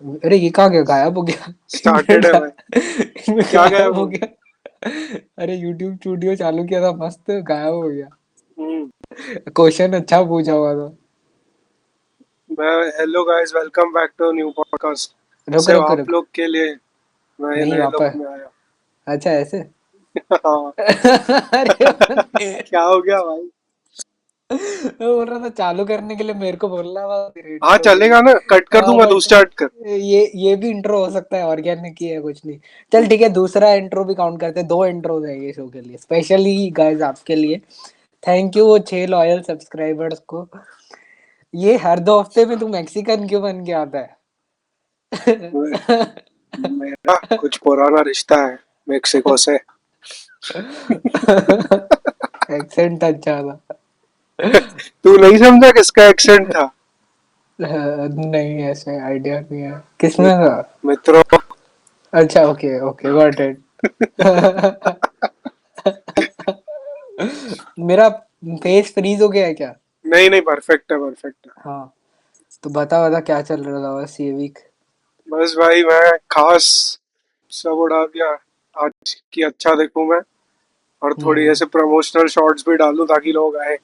अरे ये कहाँ गया, गायब हो गया। स्टार्टेड है भाई। इनमें क्या गायब गायब हो हो गया? गया। अरे यूट्यूब स्टूडियो चालू किया था मस्त, गायब हो गया। हम्म। क्वेश्चन अच्छा पूछा हुआ था। मैं hello guys, welcome back to new podcast. रुको सिर्फ रुको आप रुको। लोग के लिए मैं नहीं नए लोग वापस। में आया। अच्छा ऐसे। हाँ। अरे क्या हो गया भाई? मैं बोल रहा था चालू करने के लिए मेरे को बोलना था, फिर हाँ इंट्रो के लिए। चलेगा ना, कट कर हाँ दूंगा भाई तू स्टार्ट कर। ये भी इंट्रो हो सकता है, ऑर्गेनिक ही है कुछ नहीं। चल ठीक है, दूसरा इंट्रो भी काउंट करते हैं, 2 इंट्रोज है ये शो के लिए, स्पेशली गाइस आपके लिए। थैंक यू वो 6 लॉयल सब्सक्राइबर्स को। ये हर 2 हफ्ते में तू मैक्सिकन क्यों बन के आता मेरा कुछ पुराना रिश्ता है मेक्सिको से। है? एक्सेंट अच्छा था। तू नहीं समझा किसका एक्सेंट था? नहीं ऐसे आइडिया नहीं है किसमें एक था। मित्रों। अच्छा ओके ओके गॉट इट। मेरा फेस फ्रीज हो गया है क्या? नहीं नहीं, परफेक्ट है परफेक्ट है। हाँ। तो बता बता क्या चल रहा था बस ये वीक। बस भाई मैं खास सब उड़ा दिया आज की, अच्छा देखूं मैं। और थोड़ी हम्म। ऐसे प्रमोशनल शॉट्स भी डालूं ताकि लोग आए।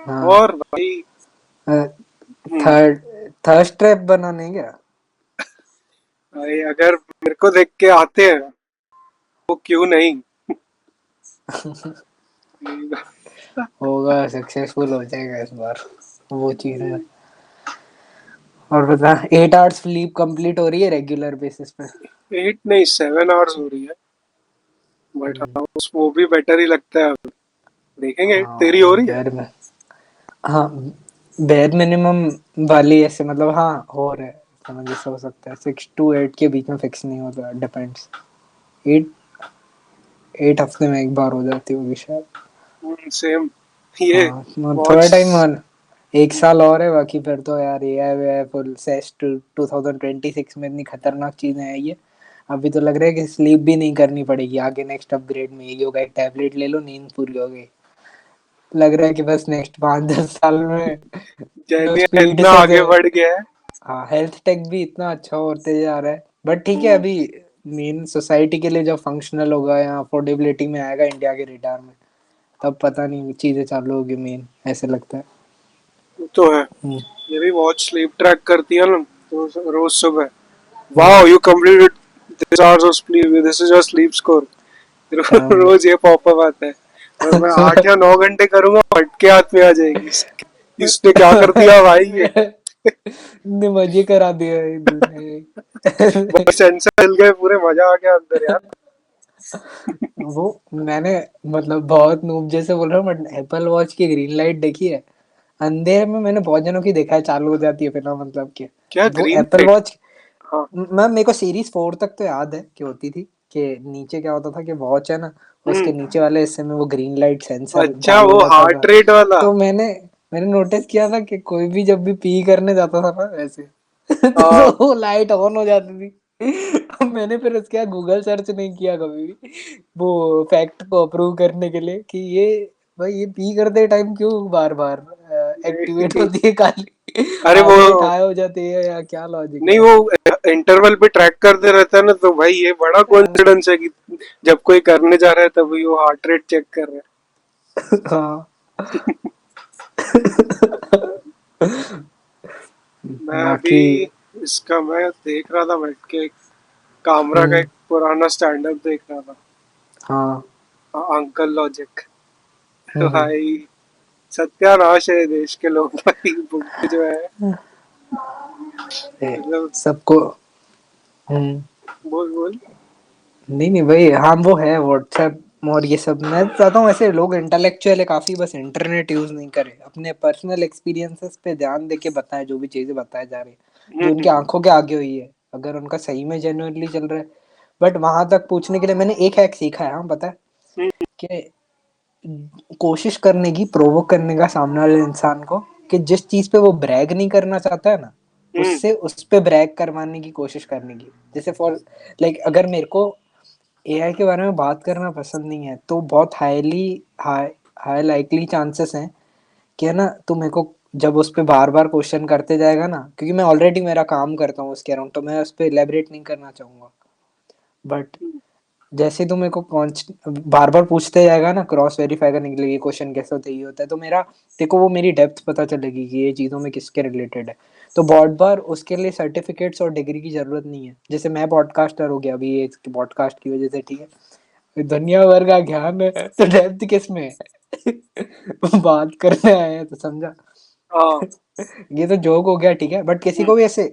हाँ। और भाई हम्म, थर्ड थर्स्ट ट्रैप बनाने क्या? भाई अगर मेरे को देख के आते हैं वो क्यों नहीं। होगा, सक्सेसफुल हो जाएगा इस बार वो चीज में। और बता, 8 आवर्स स्लीप कंप्लीट हो रही है रेगुलर बेसिस पे? 8 नहीं 7 आवर्स हो रही है। बट हम्म, हाँ वो भी बेटर ही लगता है अब। देखेंगे, तेरी हाँ हो रही है। बेर में। हाँ बेर मिनिमम वाली ऐसे मतलब, हाँ हो रहा है। समझ से हो सकता है 6 to 8 के बीच में, फिक्स नहीं होता, डिपेंड्स। 8 8 हफ्ते में एक बार हो जाती होगी शायद। सेम ये हाँ थोड़ा वॉच। टाइम और, 1 साल और है बाकी, फिर तो यार AI फुल सेस 2026 में इतनी खतरनाक चीजें आई है। अभी तो लग रहा है कि स्लीप भी नहीं करनी पड़ेगी आगे, नेक्स्ट अपग्रेड में यही होगा, एक टैबलेट ले लो नींद पूरी हो गई। लग रहा है कि बस नेक्स्ट 5-10 साल में जो जेनिया स्पीड इतना से आगे बढ़ गया है। हाँ हेल्थ टेक भी इतना अच्छा होते जा रहा है, बट ठीक है हम्म, अभी मेन सोसाइटी के लिए जब फंक्शनल होगा या अफोर्डेबिलिटी में आएगा इंडिया के रिटायर में, तब पता नहीं चीजें चालू होगी मेन, ऐसे लगता है। वो तो है। हम्म। ये भी वॉच स्लीप ट्रैक करती है ना, तो रोज सुबह हम्म। Wow you completed this hours of sleep, this is your sleep score. हाँ। रोज ये पॉपअप आता है। और मैं 8 या 9 घंटे करूंगा, फटके हाथ में आ जाएगी। इसने क्या कर दिया भाई ये। ने मजे करा दिया है दूल्हे। भाई सेंसर हिल गए पूरे, मजा आ गया अंदर यार। वो मैंने मतलब बहुत नूब जैसे बोल रहा हूँ, बट एप्पल वॉच की ग्रीन लाइट देखी है अंधेरे में, मैंने बहुत जनों की देखा है चालू हो जाती है बिना मतलब के। क्या वो ग्रीन एप्पल लाइट? वॉच, हाँ। मैं मेरे को सीरीज 4 तक तो याद है कि होती थी, कि नीचे क्या होता था कि वॉच है ना, उसके हम्म। नीचे वाले हिस्से में वो ग्रीन लाइट सेंसर अच्छा चालू हो वो जाता था। हार्ट रेट वाला। तो मैंने नोटिस किया था कि कोई भी जब भी पी करने जाता था ना वैसे, तो हाँ। वो लाइट ऑन हो जाती थी। अब मैंने फिर उसके बाद गूगल सर्च नहीं किया कभी भी वो फैक्ट को अप्रूव करने के लिए कि ये भाई ये पी करते टाइम क्यों बार बार एक्टिवेट नहीं, होती है काली, अरे वो हार्ट रेट हाई हो जाती है, या क्या लॉजिक नहीं, है? वो इंटरवल पे ट्रैक करते रहता है ना, तो भाई ये बड़ा कोइंसिडेंस है कि जब कोई करने जा रहा है तभी वो हार्ट रेट चेक कर रहा हाँ। है। मैं अभी बाकी। इसका मैं देख रहा था बैठ के, कामरा का हम्म। एक पुराना स्टैंड अप देख रहा था। हाँ। Uncle logic. हम्म। भाई सत्यानाश है देश के लोग भाई, बुड्ढे जो है। मतलब सबको। हम्म। बोल बोल। नहीं नहीं भाई, हाँ वो है व्हाट्सएप और ये सब, मैं चाहता हूँ ऐसे लोग इंटेलेक्चुअल है काफी, बस इंटरनेट यूज नहीं करे, अपने पर्सनल एक्सपीरियंसेस पे ध्यान देके बताएं जो भी चीजें बताए जा रही है, जो उनकी हम्म, आंखों के आगे हुई है, अगर उनका सही में जेन्युइनली चल रहा है। बट वहां तक पूछने के लिए मैंने एक हैक सीखा है, हाँ पता है हम्म, कि कोशिश करने की, प्रोवोक करने का सामने वाले इंसान को, कि जिस चीज पे वो ब्रैग नहीं करना चाहता है ना, हम्म, उससे उस पे ब्रैग करवाने की कोशिश करने की। जैसे फॉर लाइक अगर मेरे को एआई के बारे में बात करना पसंद नहीं है, तो बहुत हाई हाई लाइकली चांसेस हैं कि है ना, तू मेरे को जब उस पे बार बार क्वेश्चन करते जाएगा ना, क्योंकि मैं ऑलरेडी मेरा काम करता हूँ उसके अराउंड, तो मैं उस पर एलेबरेट नहीं करना चाहूंगा। बट जैसे तो मेरे को बार बार पूछते जाएगा ना क्रॉस वेरीफाई करने के लिए, ये क्वेश्चन कैसे होता है, ये होता है, तो मेरा देखो वो मेरी डेप्थ पता चलेगी कि ये चीज़ों में किसके रिलेटेड है। तो बहुत बार उसके लिए सर्टिफिकेट्स और डिग्री की जरूरत नहीं है। जैसे मैं पॉडकास्टर हो गया अभी ये पॉडकास्ट की वजह से, ठीक है, दुनिया भर का ज्ञान है, तो डेप्थ किस में है? बात करने आए हैं तो समझा। हाँ। ये तो जोक हो गया, ठीक है, बट किसी को भी ऐसे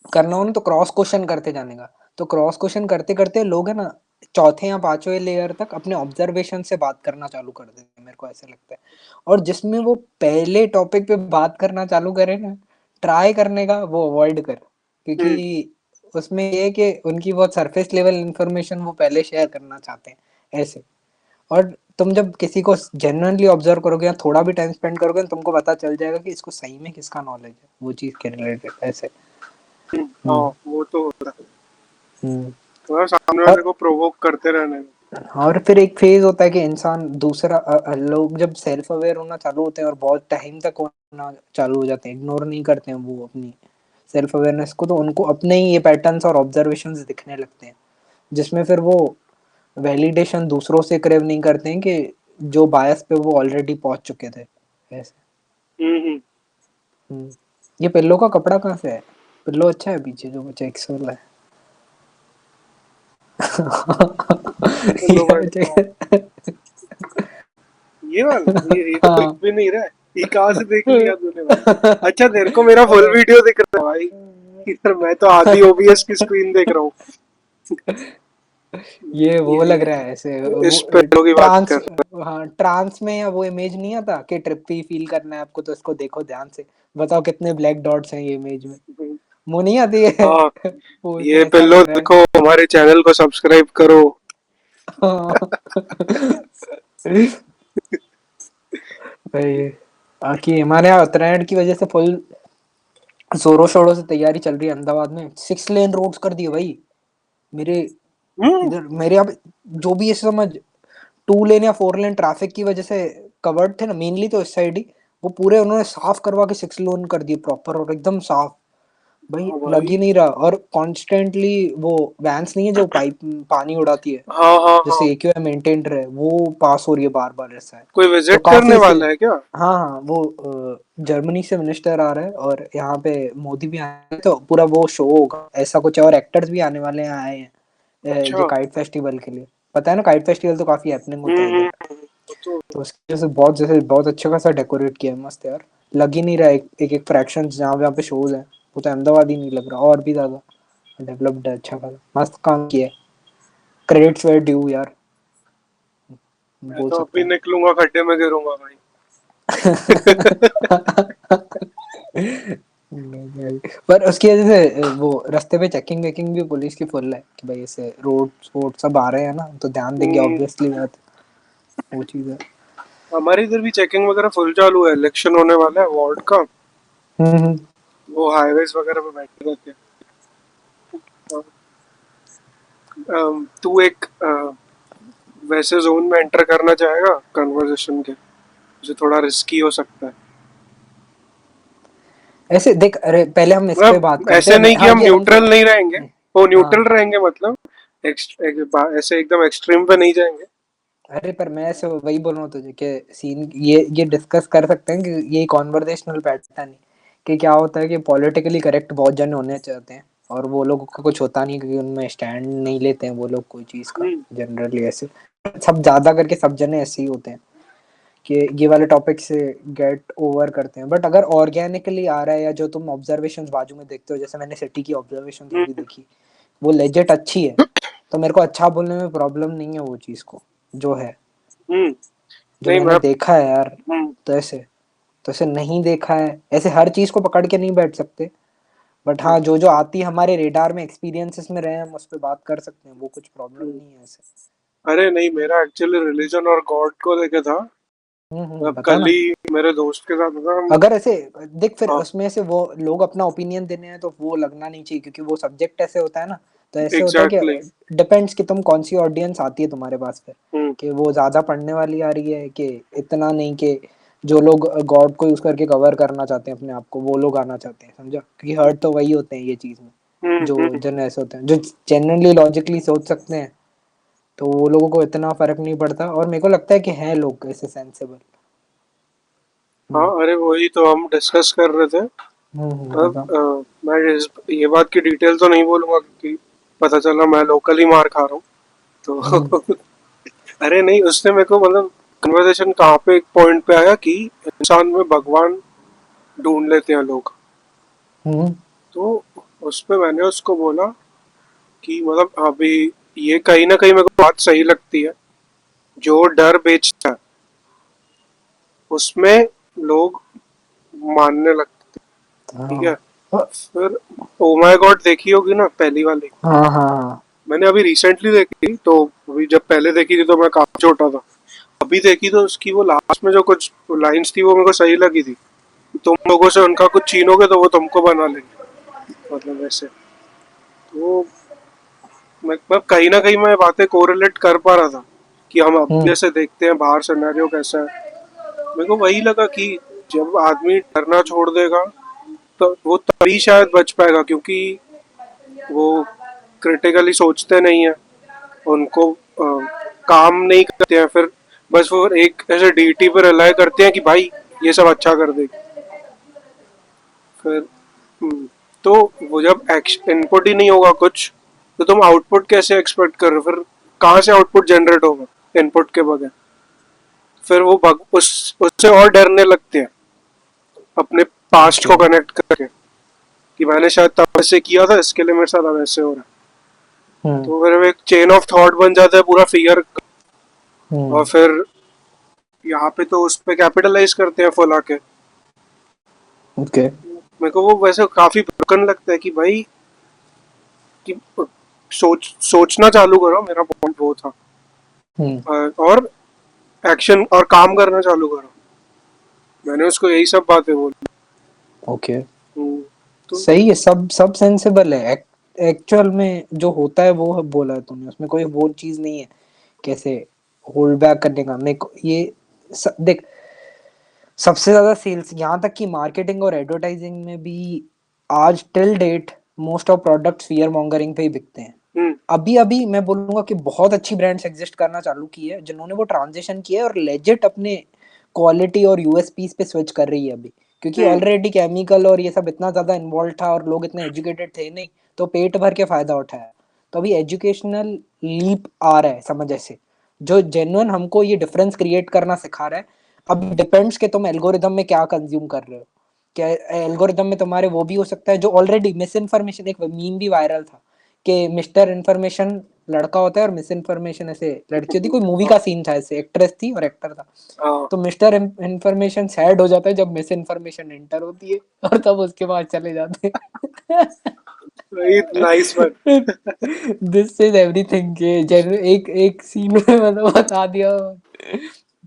करना हो ना तो क्रॉस क्वेश्चन करते जाने का। तो क्रॉस क्वेश्चन करते करते लोग है ना चौथे या पांचवें लेयर तक अपने ऑब्जर्वेशन से बात करना चालू कर देते हैं, मेरे को ऐसा लगता है। और जिसमें वो पहले टॉपिक पे बात करना चालू करे ना, ट्राई करने का वो अवॉइड कर, क्योंकि उसमें ये है कि उनकी बहुत सरफेस लेवल इंफॉर्मेशन वो पहले शेयर करना चाहते हैं ऐसे। और तुम जब किसी को जेन्युइनली ऑब्जर्व करोगे या थोड़ा भी टाइम स्पेंड करोगे तो तुमको पता चल जाएगा कि इसको सही में किसका नॉलेज है वो चीज के रिलेटेड ऐसे। हाँ हम्म। वो तो होता है, हम्म। थोड़ा सामने वाले और को प्रोवोक करते रहने में। और फिर एक फेज होता है कि इंसान दूसरा लोग जब सेल्फ अवेयर होना चालू होते हैं और बहुत टाइम तक होना चालू हो जाते हैं, इग्नोर नहीं करते हैं वो अपनी सेल्फ अवेयरनेस को, तो उनको अपने ही ये पैटर्न्स और ऑब्जर्वेशंस दिखने लगते हैं, जिसमें फिर वो वैलिडेशन दूसरों से क्रेव नहीं करते हैं कि जो बायस पे वो ऑलरेडी पहुंच चुके थे ऐसे। हम्म। हम्म। ये पिल्लो का कपड़ा कहाँ से है? पिल्लो अच्छा है पीछे जो चेक्स वाला है। लो भाई, ये check- ये वाला, ये तो दिख हाँ। भी नहीं रहा है, ये कहाँ से देख लिया तूने भाई? अच्छा तेरे को मेरा फुल अरे वीडियो दिख रहा है भाई, इधर मैं तो आधी ओबीएस की स्क्रीन देख रहा हूँ। ये वो लग ये रहा है ऐसे वो इस पेड़ों की बात ट्रांस, कर। हाँ ट्रांस में या वो इमेज नहीं आता कि ट्रिपी फील करना है आपको तो इसको देखो ध्यान से, बताओ कितने ब्लैक डॉट्स हैं ये इमेज में, वो नहीं आती है। हाँ, वो ये ऐसा पिल्लो लग रहा है। देखो, हमारे चैनल को सब्सक्राइब करो। हाँ। भाई बाकी हमारे यहाँ उत्तरायण की वजह से फुल जोरों शोरों से तैयारी चल रही है। अहमदाबाद में 6 लेन रोड्स कर दिए भाई। मेरे हम्म। इधर मेरे यहाँ पे जो भी ये समझ 2 लेन या 4 लेन ट्रैफिक की वजह से कवर्ड थे ना, मेनली तो इस साइड ही, वो पूरे उन्होंने साफ करवा के 6 लेन कर दिए प्रॉपर और एकदम साफ। भाई हाँ लग ही भाई। नहीं रहा। और कॉन्स्टेंटली वो वैन्स नहीं है जो पाइप पानी उड़ाती है, हाँ हाँ हाँ। जैसे एक्यूआई मेंटेन रहे, वो पास हो रही है बार बार, ऐसा है। कोई तो विजिट करने काफी से, वाला है क्या? हाँ हाँ वो जर्मनी से मिनिस्टर आ रहा है और यहाँ पे मोदी भी आए हैं, तो पूरा वो शो होगा ऐसा कुछ है, और एक्टर्स भी आने वाले हैं, आए हैं ये अच्छा। काइट फेस्टिवल के लिए। पता है ना काइट फेस्टिवल तो काफी हैपनिंग होता है इधर। वो तो तो उसकी वजह से बहुत, जैसे बहुत अच्छा खासा डेकोरेट किया है, मस्त है यार। लग ही नहीं रहा एक फ्रैक्शन जहाँ जहाँ पे शोज है वो तो अहमदाबाद ही नहीं लग रहा, और भी ज्यादा डेवलप्ड है, अच्छा खासा मस्त काम किया है। क्रेडिट्स वेयर ड्यू यार, मैं बोल तो सकते अभी हैं। निकलूंगा खड्डे में गिरूंगा भाई। पर उसकी वजह से वो रास्ते पे चेकिंग वेकिंग भी पुलिस की फुल है कि भाई ऐसे रोड वोड सब आ रहे हैं ना तो ध्यान देंगे, हम्म, ऑब्वियसली बात वो चीज है। हमारे इधर भी चेकिंग वगैरह फुल चालू है, इलेक्शन होने वाला है वार्ड का। हम्म। वो हाईवेज वगैरह पे बैठे रहते हैं। तू एक वैसे जोन में एंटर करना चाहेगा कन्वर्सेशन के, जो थोड़ा रिस्की हो सकता है? ऐसे देख, अरे पहले हम इस पे बात मतलब करते ऐसे हैं, नहीं कि हाँ हम ये हम न्यूट्रल नहीं रहेंगे, वो न्यूट्रल हाँ। रहेंगे मतलब ऐसे एकदम एक्सट्रीम पे नहीं जाएंगे। अरे पर मैं ऐसे वही बोल रहा हूँ तुझे कि सीन ये डिस्कस कर सकते हैं कि ये कॉन्वर्सेशनल पैटर्न है कि क्या होता है कि पॉलिटिकली करेक्ट बहुत जन होने चाहते हैं और वो लोगों का कुछ होता नहीं क्योंकि उनमें स्टैंड नहीं लेते हैं वो लोग कोई चीज़ का, हम्म। जनरली ऐसे सब ज्यादा करके सब जने ऐसे ही होते हैं कि ये वाले टॉपिक से गेट ओवर करते हैं। बट अगर ऑर्गेनिकली आ रहा है या जो तुम ऑब्जर्वेशंस बाजू में देखते हो, जैसे मैंने सिटी की ऑब्जर्वेशंस अभी हम्म। देखी, वो लेजिट अच्छी है, तो मेरे को अच्छा बोलने में प्रॉब्लम नहीं है वो चीज़ को जो है, हम्म। जो नहीं मैंने मैं। देखा है यार। हम्म। तो ऐसे नहीं देखा है, ऐसे हर चीज को पकड़ के नहीं बैठ सकते। बट हाँ जो जो आती है हमारे रेडार में एक्सपीरियंसेस में रहे, हम उस पर बात कर सकते हैं, वो कुछ प्रॉब्लम हम्म। नहीं है ऐसे। अरे नहीं, मेरा एक्चुअली रिलीजन और गॉड को लेके था। अब बता कल ना। ही मेरे दोस्त के साथ था हम। अगर ऐसे देख, फिर हाँ। उसमें से वो लोग अपना ओपिनियन देने हैं तो वो लगना नहीं चाहिए, क्योंकि वो सब्जेक्ट ऐसे होता है ना, तो ऐसे होता है एग्जैक्टली। कि डिपेंड्स कि तुम कौन सी ऑडियंस आती है तुम्हारे पास फिर, हम्म। कि वो ज्यादा पढ़ने वाली आ रही है कि इतना नहीं, कि जो लोग गॉड को यूज करके कवर करना चाहते हैं अपने आप को, वो लोग आना चाहते हैं, समझा? क्योंकि हर्ट तो वही होते हैं ये चीज में, जो जन ऐसे होते हैं जो जेन्युइनली लॉजिकली सोच सकते हैं, तो वो लोगों को इतना फर्क नहीं पड़ता। और मेरे को लगता है कि हैं लोग ऐसे सेंसेबल। हाँ, हम्म अरे वही तो हम डिस्कस कर रहे थे। अब बताओ। मैं ये बात की डिटेल तो नहीं बोलूंगा क्योंकि पता चला मैं लोकल ही मार खा रहा हूँ हम्म तो अरे नहीं, उसने मेरे को मतलब कन्वर्सेशन कहाँ पे एक पॉइंट पे आया कि इंसान में भगवान ढूंढ लेते हैं लोग। हम्म तो उस पे मैंने उसको बोला कि मतलब अभी ये कहीं ना कहीं मेरे को बात सही लगती है। जो डर बेचता है उसमें लोग मानने लगते हैं। ठीक है। हाँ फिर ओ माय गॉड देखी होगी ना पहली वाली। हाँ हाँ हाँ। मैंने अभी रिसेंटली देखी तो अभी जब पहले देखी थी तो मैं काफी छोटा था। अभी देखी तो उसकी वो लास्ट में जो कुछ लाइंस थी वो मेरे को सही लगी थी। तुम लोगों से उनका कुछ छीनोगे तो वो तुमको बना लेंगे, मतलब वैसे। तो मैं कहीं ना कहीं मैं बातें कोरिलेट कर पा रहा था कि हम अब हम्म जैसे देखते हैं बाहर सिनेरियो कैसा है। मेरे को वही लगा कि जब आदमी डरना छोड़ देगा तो वो तभी शायद बच पाएगा, क्योंकि वो क्रिटिकली सोचते नहीं है, उनको काम नहीं करते हैं। फिर बस वो एक ऐसे डीटी पर रिलाई करते हैं कि भाई ये सब अच्छा कर देगी। फिर तो वो जब एक्शन इनपुट ही नहीं होगा कुछ, तो तुम आउटपुट कैसे एक्सपेक्ट कर रहे हो? फिर कहाँ से आउटपुट जनरेट होगा इनपुट के बगैर? फिर वो उससे और डरने लगते हैं अपने पास्ट ओके। को कनेक्ट करके कि मैंने शायद तब ऐसे किया था, इसके लिए मेरे साथ अब ऐसे हो रहा है। हम्म तो फिर वो एक चेन ऑफ थॉट बन जाता है पूरा फियर। और हम्म फिर यहाँ पे तो उस पे कैपिटलाइज करते हैं फुल आके। ओके। मेरे को वो वैसे काफी ब्रोकन लगता है कि भाई कि सोचना चालू करो, मेरा पॉइंट वो था। हम्म और एक्शन और काम करना चालू करो। मैंने उसको यही सब बातें बोली। ओके। तो सही है, सब सब सेंसेबल है। एक्चुअल में जो होता है वो बोला है तूने, उसमें कोई वो चीज नहीं है कैसे होल्ड बैक करने का। मेरे को ये देख, सबसे ज्यादा सेल्स यहाँ तक कि मार्केटिंग और एडवर्टाइजिंग में भी आज till date most of products fear mongering पे ही बिकते हैं। हम्म अभी अभी मैं बोलूंगा कि बहुत अच्छी ब्रांड्स एग्जिस्ट करना चालू की है जिन्होंने वो ट्रांजिशन किया है और लेजिट अपने क्वालिटी और यूएसपीस पे स्विच कर रही है अभी। क्योंकि हम्म ऑलरेडी केमिकल और ये सब इतना ज्यादा इन्वॉल्व था और लोग इतने एजुकेटेड थे नहीं, तो पेट भर के फायदा उठाया। तो अभी एजुकेशनल लीप आ रहा है समझ ऐसे, जो जेन्युइन हमको ये डिफरेंस क्रिएट करना सिखा रहा है। अब डिपेंड्स कि तुम एल्गोरिदम में क्या कंज्यूम कर रहे हो। क्या एल्गोरिदम में तुम्हारे वो भी हो सकता है जो ऑलरेडी मिस इन्फॉर्मेशन, एक मीम भी वायरल था कि मिस्टर इन्फॉर्मेशन लड़का होता है और मिस इन्फॉर्मेशन ऐसे लड़की होती। कोई मूवी का सीन था, ऐसे एक्ट्रेस थी और एक्टर था। हाँ, तो मिस्टर इन्फॉर्मेशन सैड हो जाता है जब मिस इन्फॉर्मेशन एंटर होती है और तब उसके बाद चले जाते हैं। वही nice one. This is everything के एक एक सीन में मतलब बता दिया।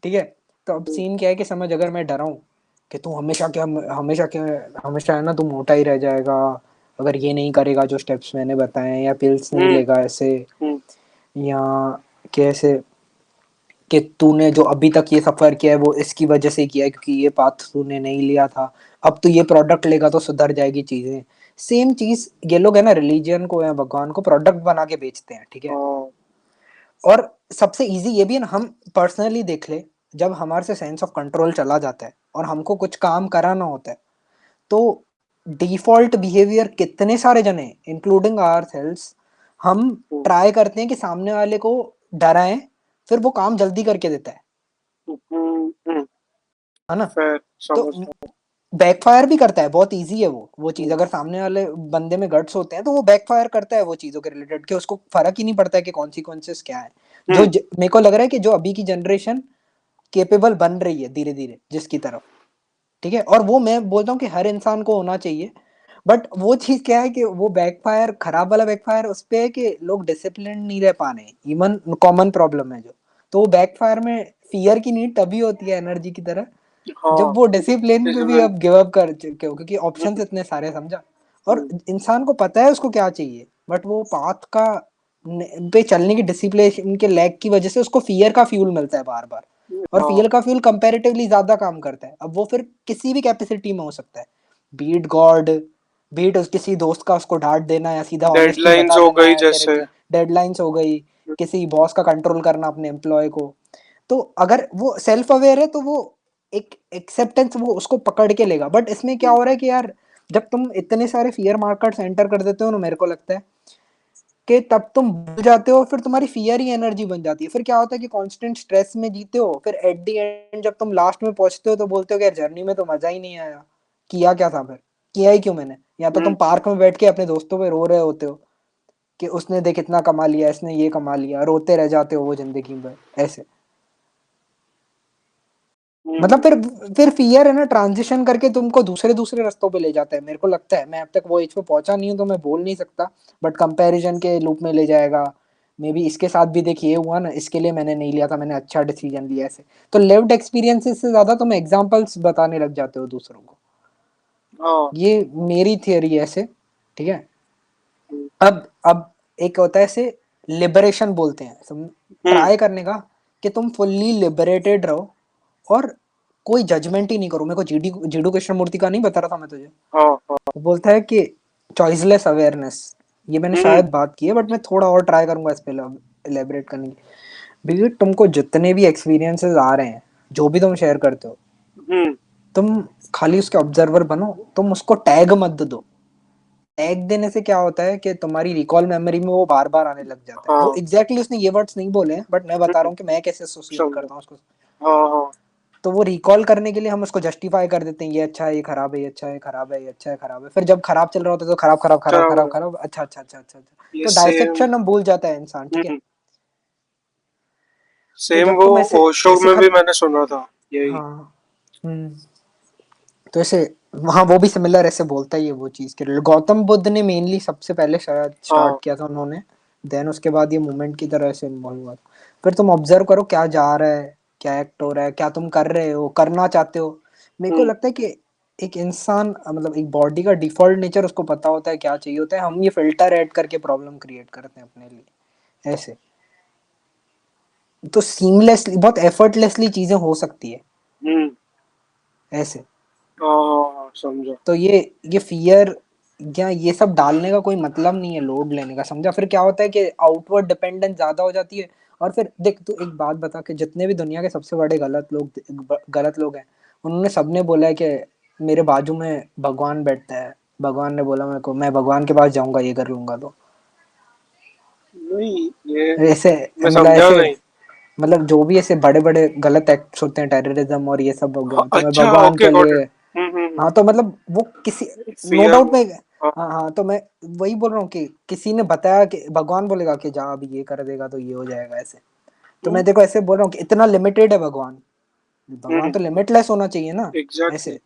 ठीक है। तो अब सीन क्या है कि समझ, अगर मैं डरा हूँ कि तू हमेशा है ना, तू मोटा ही रह जाएगा अगर ये नहीं करेगा जो स्टेप्स मैंने बताए हैं, या पिल्स नहीं हम्म लेगा ऐसे, हम्म या कैसे कि तूने जो अभी तक ये सफर किया है वो इसकी वजह से किया है क्योंकि ये पाथ तूने नहीं लिया था, अब तू ये प्रोडक्ट लेगा तो सुधर जाएगी चीजें। सेम चीज ये लोग है ना, रिलीजन को या भगवान को प्रोडक्ट बना के बेचते हैं, ठीक है। हाँ और सबसे इजी ये भी है ना, हम पर्सनली देख ले, जब हमारे से सेंस ऑफ कंट्रोल चला जाता है और हमको कुछ काम कराना होता है, तो डिफॉल्ट बिहेवियर कितने सारे जने इंक्लूडिंग आवर सेल्स, हम हम्म ट्राई करते हैं कि सामने वाले को डराएं, फिर वो काम जल्दी करके देता हम्म। है ना। फिर तो समझ गया। बैकफायर भी करता है, बहुत इजी है वो चीज। अगर सामने वाले बंदे में गट्स होते हैं तो वो बैकफायर करता है वो चीजों के रिलेटेड, कि उसको फर्क ही नहीं पड़ता है कि कॉन्सिक्वेंसेस क्या है। हम्म मेरे को लग रहा है कि जो अभी की जनरेशन केपेबल बन रही है धीरे धीरे जिसकी तरफ, ठीक है, और वो मैं बोलता हूँ कि हर इंसान को होना चाहिए। बट वो चीज क्या है कि वो बैकफायर, खराब वाला बैकफायर उस पे है कि लोग डिसिप्लिन नहीं रह पाने, इवन कॉमन प्रॉब्लम है जो। तो वो बैकफायर में फियर की नीड तभी होती है एनर्जी की तरह, हाँ, जब वो डिसिप्लिन पे भी डिसिप्लिन। अब गिव अप कर चुके हो, क्योंकि ऑप्शंस इतने सारे समझा। और हम्म इंसान को पता है उसको क्या चाहिए, बट वो पाथ का पे चलने की डिसिप्लिन के लैक की वजह से उसको फियर का फ्यूल मिलता है बार बार। और हाँ। फियर का फ्यूल कंपैरेटिवली ज्यादा काम करता है। अब वो फिर किसी भी कैपेसिटी में हो सकता है, बीट गॉड, बीट किसी दोस्त का उसको डांट देना या सीधा ऑनेस्टली डेडलाइंस बता हो देना गई है जैसे। डायरेक्टली, डेडलाइंस हो गई, किसी बॉस का कंट्रोल करना अपने एम्प्लॉय को। तो अगर वो सेल्फ अवेयर है तो वो एक एक्सेप्टेंस वो उसको पकड़ के लेगा। बट इसमें क्या हो रहा है कि यार जब तुम इतने सारे फियर मार्कर्स एंटर कर देते हो ना, मेरे को लगता है कि तब तुम भूल जाते हो, फिर तुम्हारी फियर ही एनर्जी बन जाती है। फिर क्या होता है कि कांस्टेंट स्ट्रेस में जीते हो, फिर एट द एंड जब तुम लास्ट में पहुंचते हो तो बोलते हो कि यार जर्नी में तो मजा ही नहीं आया, किया क्या था फिर, किया ही क्यों मैंने। या तो तुम हम्म। पार्क में बैठ के अपने दोस्तों पे रो रहे होते हो कि उसने देख कितना कमा लिया, इसने ये कमा लिया, रोते रह जाते हो वो जिंदगी में ऐसे। मतलब हम्म। फिर फियर है ना, ट्रांजिशन करके तुमको दूसरे दूसरे रास्तों पे ले जाता है। मेरे को लगता है, मैं अब तक वो एज पे पहुंचा नहीं हूं तो मैं बोल नहीं सकता, बट कंपैरिजन के लूप में ले जाएगा। मे बी इसके साथ भी देखिए हुआ ना, इसके लिए मैंने नहीं लिया था, मैंने अच्छा डिसीजन लिया ऐसे। तो लिव्ड एक्सपीरियंसेस से ज्यादा तुम एग्जांपल्स बताने लग जाते हो दूसरों को। हाँ। ये मेरी थियरी है ऐसे, ठीक है। हम्म। अब एक होता है इसे लिबरेशन बोलते हैं, हम्म। ट्राई करने का कि तुम फुल्ली लिबरेटेड रहो और कोई जजमेंट ही नहीं करो। मेरे को जीडू कृष्णमूर्ति का नहीं बता रहा था मैं तुझे, हाँ। हाँ। वो बोलता है कि चॉइसलेस अवेयरनेस, ये मैंने हम्म। शायद बात की है बट मैं थोड़ा और ट्राई करूंगा इस पे एलेबरेट करने की। बिकॉज़ तुमको जितने भी एक्सपीरियंसेस आ रहे हैं, जो भी तुम शेयर करते हो, हम्म। तुम खाली उसके ऑब्जर्वर बनो, तुम उसको टैग मत दो। टैग देने से क्या होता है कि तुम्हारी रिकॉल मेमोरी में वो बार बार आने लग जाता है। वो हाँ। एग्जैक्टली exactly उसने ये वर्ड्स नहीं बोले हैं बट मैं बता रहा हम्म। हूँ कि मैं कैसे एसोसिएट समझा। करता हूँ उसको। हाँ। हाँ। तो वो रिकॉल करने के लिए हम उसको जस्टिफाई कर देते हैं, ये अच्छा है, ये खराब है, ये अच्छा है, खराब है, ये अच्छा है, खराब है। फिर जब खराब चल रहा होता है तो खराब खराब खराब क्या खराब बोला? खराब, अच्छा अच्छा अच्छा अच्छा अच्छा। ये तो सेम। डायसेक्शन हम भूल जाता है इंसान, ठीक है। हम्म। तो सेम जब वो तुम ऐसे ओशो ऐसे में भी खल मैंने सुना था यही। हाँ। हम्म। तो ऐसे वहाँ वो भी सिमिलर ऐसे बोलता ही है वो चीज के लिए। गौतम बुद्ध ने मेनली सबसे पहले शायद हाँ। स्टार्ट किया था उन्होंने, देन उसके बाद ये मूवमेंट की तरह से इन्वॉल्व हुआ। फिर तुम ऑब्जर्व करो क्या जा रहा है, क्या एक्ट हो रहा है, क्या तुम कर रहे हो, करना चाहते हो। मेरे को हम्म। लगता है कि एक इंसान मतलब एक बॉडी का डिफॉल्ट नेचर उसको पता होता है क्या चाहिए होता है, हम ये फिल्टर ऐड करके प्रॉब्लम क्रिएट करते हैं अपने लिए ऐसे। तो सीमलेसली बहुत एफर्टलेसली चीजें हो सकती है हम्म। ऐसे। हाँ, समझा। तो ये फियर या ये सब डालने का कोई मतलब नहीं है, लोड लेने का, समझा। फिर क्या होता है कि आउटवर्ड डिपेंडेंस ज्यादा हो जाती है। और फिर देख तू एक बात बता कि जितने भी दुनिया के सबसे बड़े गलत लोग हैं, उन्होंने सबने बोला है कि मेरे बाजू में भगवान बैठता है, भगवान ने बोला मेरे को, मैं भगवान के पास जाऊंगा ये कर लूंगा। तो नहीं, ये ऐसे मैं मतलब समझा ऐसे नहीं। मतलब जो भी ऐसे बड़े बड़े गलत एक्ट्स होते हैं, टेररिज्म और ये सब हो हाँ, गया, तो मैं अच्छा, भगवान ओके, के गॉट लिए। इट। हम्म। हाँ तो मतलब वो किसी, नो फियर डाउट वो। में। हाँ। हाँ हाँ, तो मैं वही बोल रहा हूँ कि किसी ने बताया कि भगवान बोलेगा कि जा अभी ये कर देगा तो ये हो जाएगा ऐसे। तो मैं हम्म। देखो ऐसे बोल रहा हूँ कि इतना लिमिटेड है भगवान, भगवान हम्म। तो लिमिटलेस होना चाहिए ना एग्जैक्टली। ऐसे।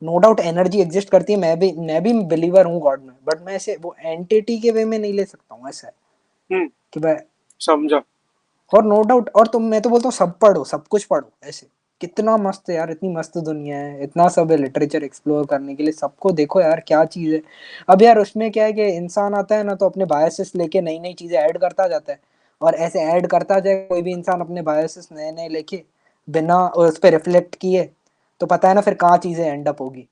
नो डाउट एनर्जी एग्जिस्ट करती है, मैं भी बिलीवर हूँ गॉड में, बट मैं ऐसे वो एंटिटी के वे में नहीं ले सकता हूँ ऐसा है हम्म। कि भाई। समझा। और नो डाउट, और तुम, मैं तो बोलता हूँ सब पढ़ो, सब कुछ पढ़ो ऐसे। कितना मस्त है यार, इतनी मस्त दुनिया है, इतना सब है लिटरेचर एक्सप्लोर करने के लिए, सबको देखो यार क्या चीज है। अब यार उसमें क्या है कि इंसान आता है ना तो अपने बायसेस लेके नई नई चीजें ऐड करता जाता है। और ऐसे ऐड करता जाए कोई भी इंसान अपने बायसेस नए नए लेके, बिना उस पर रिफ्लेक्ट किए, तो पता है ना फिर कहाँ चीजें एंड अप होगी।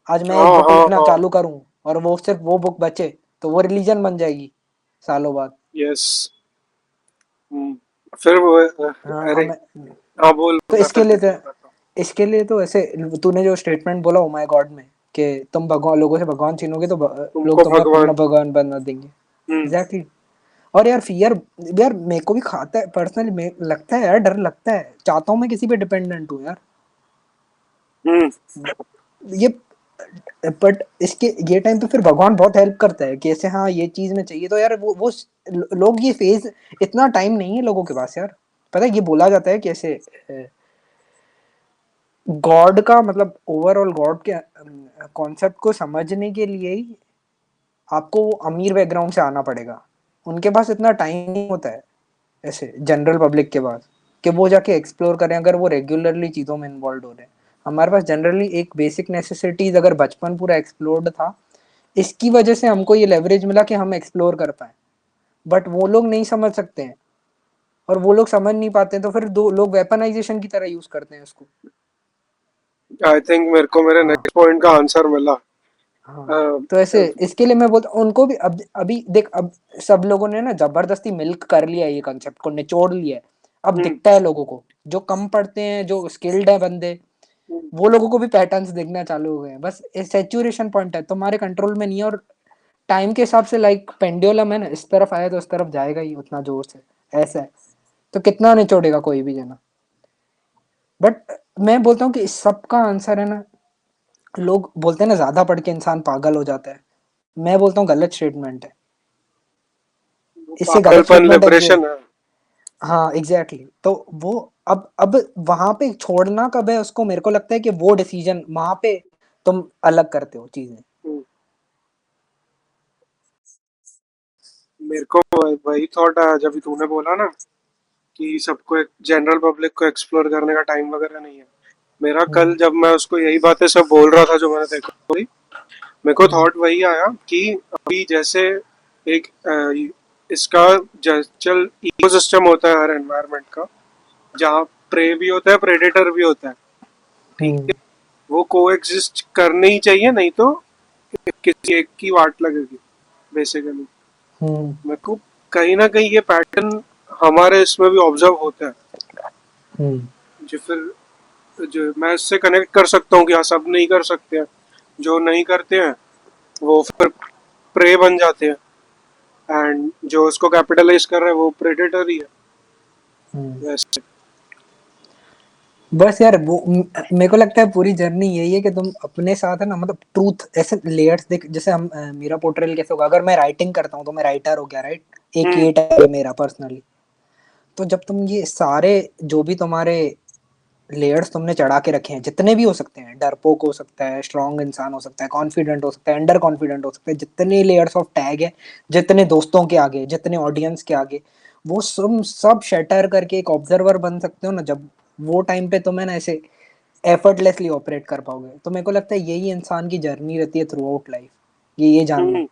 आज मैं एक हाँ, बुक हाँ, लिखना हाँ। चालू करूं और वो सिर्फ वो बुक बचे, तो वो रिलीजन बन जाएगी सालों बाद। यस। फिर वो हाँ अरे, हमें। हाँ, बोल, तो मैं फिर कंटिन्यू करता हूँ। इसके लिए तो ऐसे तूने जो स्टेटमेंट बोला ओ माय गॉड में, कि तुम भगवान, लोगों से भगवान छीनोगे तो लोग तुमको तुम्हें अपना भगवान। भगवान बना देंगे। हम्म। Exactly exactly. और यार फियर, यार मेरे को भी खाता है पर्सनली, में लगता है यार, डर लगता है, चाहता हूँ मैं किसी पे डिपेंडेंट हूँ यार हम्म। ये। बट इसके ये टाइम पे फिर भगवान बहुत हेल्प करता है कि ऐसे हाँ ये चीज में चाहिए तो यार वो लोग ये फेज, इतना टाइम नहीं है लोगों के पास यार। पता है ये बोला जाता है कि ऐसे गॉड का मतलब ओवरऑल गॉड के कॉन्सेप्ट को समझने के लिए ही आपको वो अमीर बैकग्राउंड से आना पड़ेगा। उनके पास इतना टाइम नहीं होता है ऐसे जनरल पब्लिक के पास कि वो जाके एक्सप्लोर करें, अगर वो रेगुलरली चीज़ों में इन्वॉल्व हो रहे हैं। हमारे पास जनरली एक बेसिक नेसेसिटीज अगर बचपन पूरा एक्सप्लोर्ड था, इसकी वजह से हमको ये लेवरेज मिला कि हम एक्सप्लोर कर पाए। बट वो लोग नहीं समझ सकते हैं और वो लोग समझ नहीं पाते हैं, तो फिर दो लोग वेपनाइजेशन की तरह यूज करते हैं उसको। आई थिंक मेरे को मेरे हाँ नेक्स्ट पॉइंट का आंसर मिला। हाँ। तो ऐसे इसके लिए मैं बोलता उनको भी, अब अभी देख, अब सब लोगों ने ना जबरदस्ती मिल्क कर लिया है, ये कंसेप्ट को निचोड़ लिया है। अब हम्म, दिखता है लोगों को, जो कम पढ़ते हैं, जो स्किल्ड है बंदे, हम्म, वो लोगों को भी पैटर्न्स दिखना चालू हो गए हैं। बस सैचुरेशन पॉइंट है, तुम्हारे कंट्रोल में नहीं है। और टाइम के हिसाब से लाइक पेंडुलम है ना, इस तरफ आया तो इस तरफ जाएगा ही उतना जोर से, ऐसा है। तो कितना निचोड़ेगा कोई भी जना। बट मैं बोलता हूँ कि इस सब का आंसर है ना, लोग बोलते हैं ना ज्यादा पढ़ के इंसान पागल हो जाता है, मैं बोलता हूँ गलत स्टेटमेंट है। इससे गलत पागलपन स्टेटमेंट लिबरेशन है। हाँ एग्जैक्टली exactly। तो वो अब वहां पे छोड़ना कब है उसको, मेरे को लगता है कि वो डिसीजन वहां पे तुम अलग करते हो चीजें। हम्म, मेरे को वही थॉट आया जब तूने बोला ना कि सबको एक जनरल पब्लिक को एक्सप्लोर करने का टाइम वगैरह नहीं है। मेरा कल हम्म जब मैं उसको यही बातें सब बोल रहा था जो मैंने देखा हुई, मेरे को हम्म थॉट वही आया कि अभी जैसे एक इसका चल इकोसिस्टम होता है हर एनवायरनमेंट का, जहाँ प्रे भी होता है प्रेडेटर भी होता है, ठीक है। हम्म वो को एग्जिस्ट करने ही चाहिए, नहीं तो किसी एक की वाट लगेगी बेसिकली। हम्म मेरे को कहीं ना कहीं ये पैटर्न हमारे इसमें भी ऑब्जर्व होता है, हम्म जो फिर जो मैं इससे कनेक्ट कर सकता हूँ कि हाँ सब नहीं कर सकते हैं, जो नहीं करते हैं वो फिर प्रे बन जाते हैं, एंड जो उसको कैपिटलाइज कर रहा है वो प्रेडेटर ही है हम्म। वैसे। बस यार वो मेरे को लगता है पूरी जर्नी यही है कि तुम अपने साथ है ना, मतलब ट्रूथ ऐसे लेयर्स देख, जैसे हम मेरा पोर्ट्रेल कैसे होगा, अगर मैं राइटिंग करता हूँ तो मैं राइटर हो गया, राइट। एक हम्म, ये टाइप है मेरा पर्सनली। तो जब तुम ये सारे जो भी तुम्हारे लेयर्स तुमने चढ़ा के रखे हैं, जितने भी हो सकते हैं, डरपोक हो सकता है, स्ट्रांग इंसान हो सकता है, कॉन्फिडेंट हो सकता है, अंडर कॉन्फिडेंट हो सकता है, जितने लेयर्स ऑफ टैग है, जितने दोस्तों के आगे, जितने ऑडियंस के आगे, वो सब शटर करके एक ऑब्जर्वर बन सकते हो ना, जब वो टाइम पे तुम्हें ना ऐसे एफर्टलेसली ऑपरेट कर पाओगे। तो मेरे को लगता है यही इंसान की जर्नी रहती है थ्रू आउट लाइफ, ये जानना। हम्म,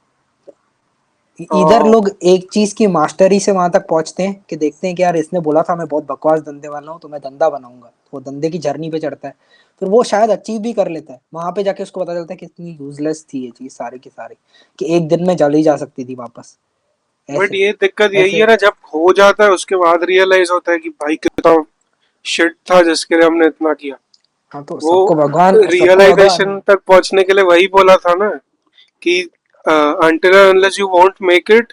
इधर हाँ, लोग एक चीज की मास्टरी से वहां तक पहुंचते हैं कि देखते हैं कि यार इसने बोला था मैं बहुत बकवास धंधे वाला हूँ तो मैं धंधा बनाऊंगा, तो वो धंधे की जर्नी पे चढ़ता है। फिर वो शायद अचीव भी कर लेता है, वहां पे जाके उसको पता चलता है कि इतनी यूजलेस थी ये चीज सारी की सारी, कि एक दिन में चली जा सकती थी वापस। बट ऐसे ये दिक्कत यही ऐसे है ना, जब हो जाता है उसके बाद रियलाइज होता है कि भाई कितना शिट था जिसके लिए हमने इतना किया। हाँ तो वो सबको भगवान। रियलाइजेशन तक पहुंचने के लिए वही बोला था ना कि until and unless you won't make it,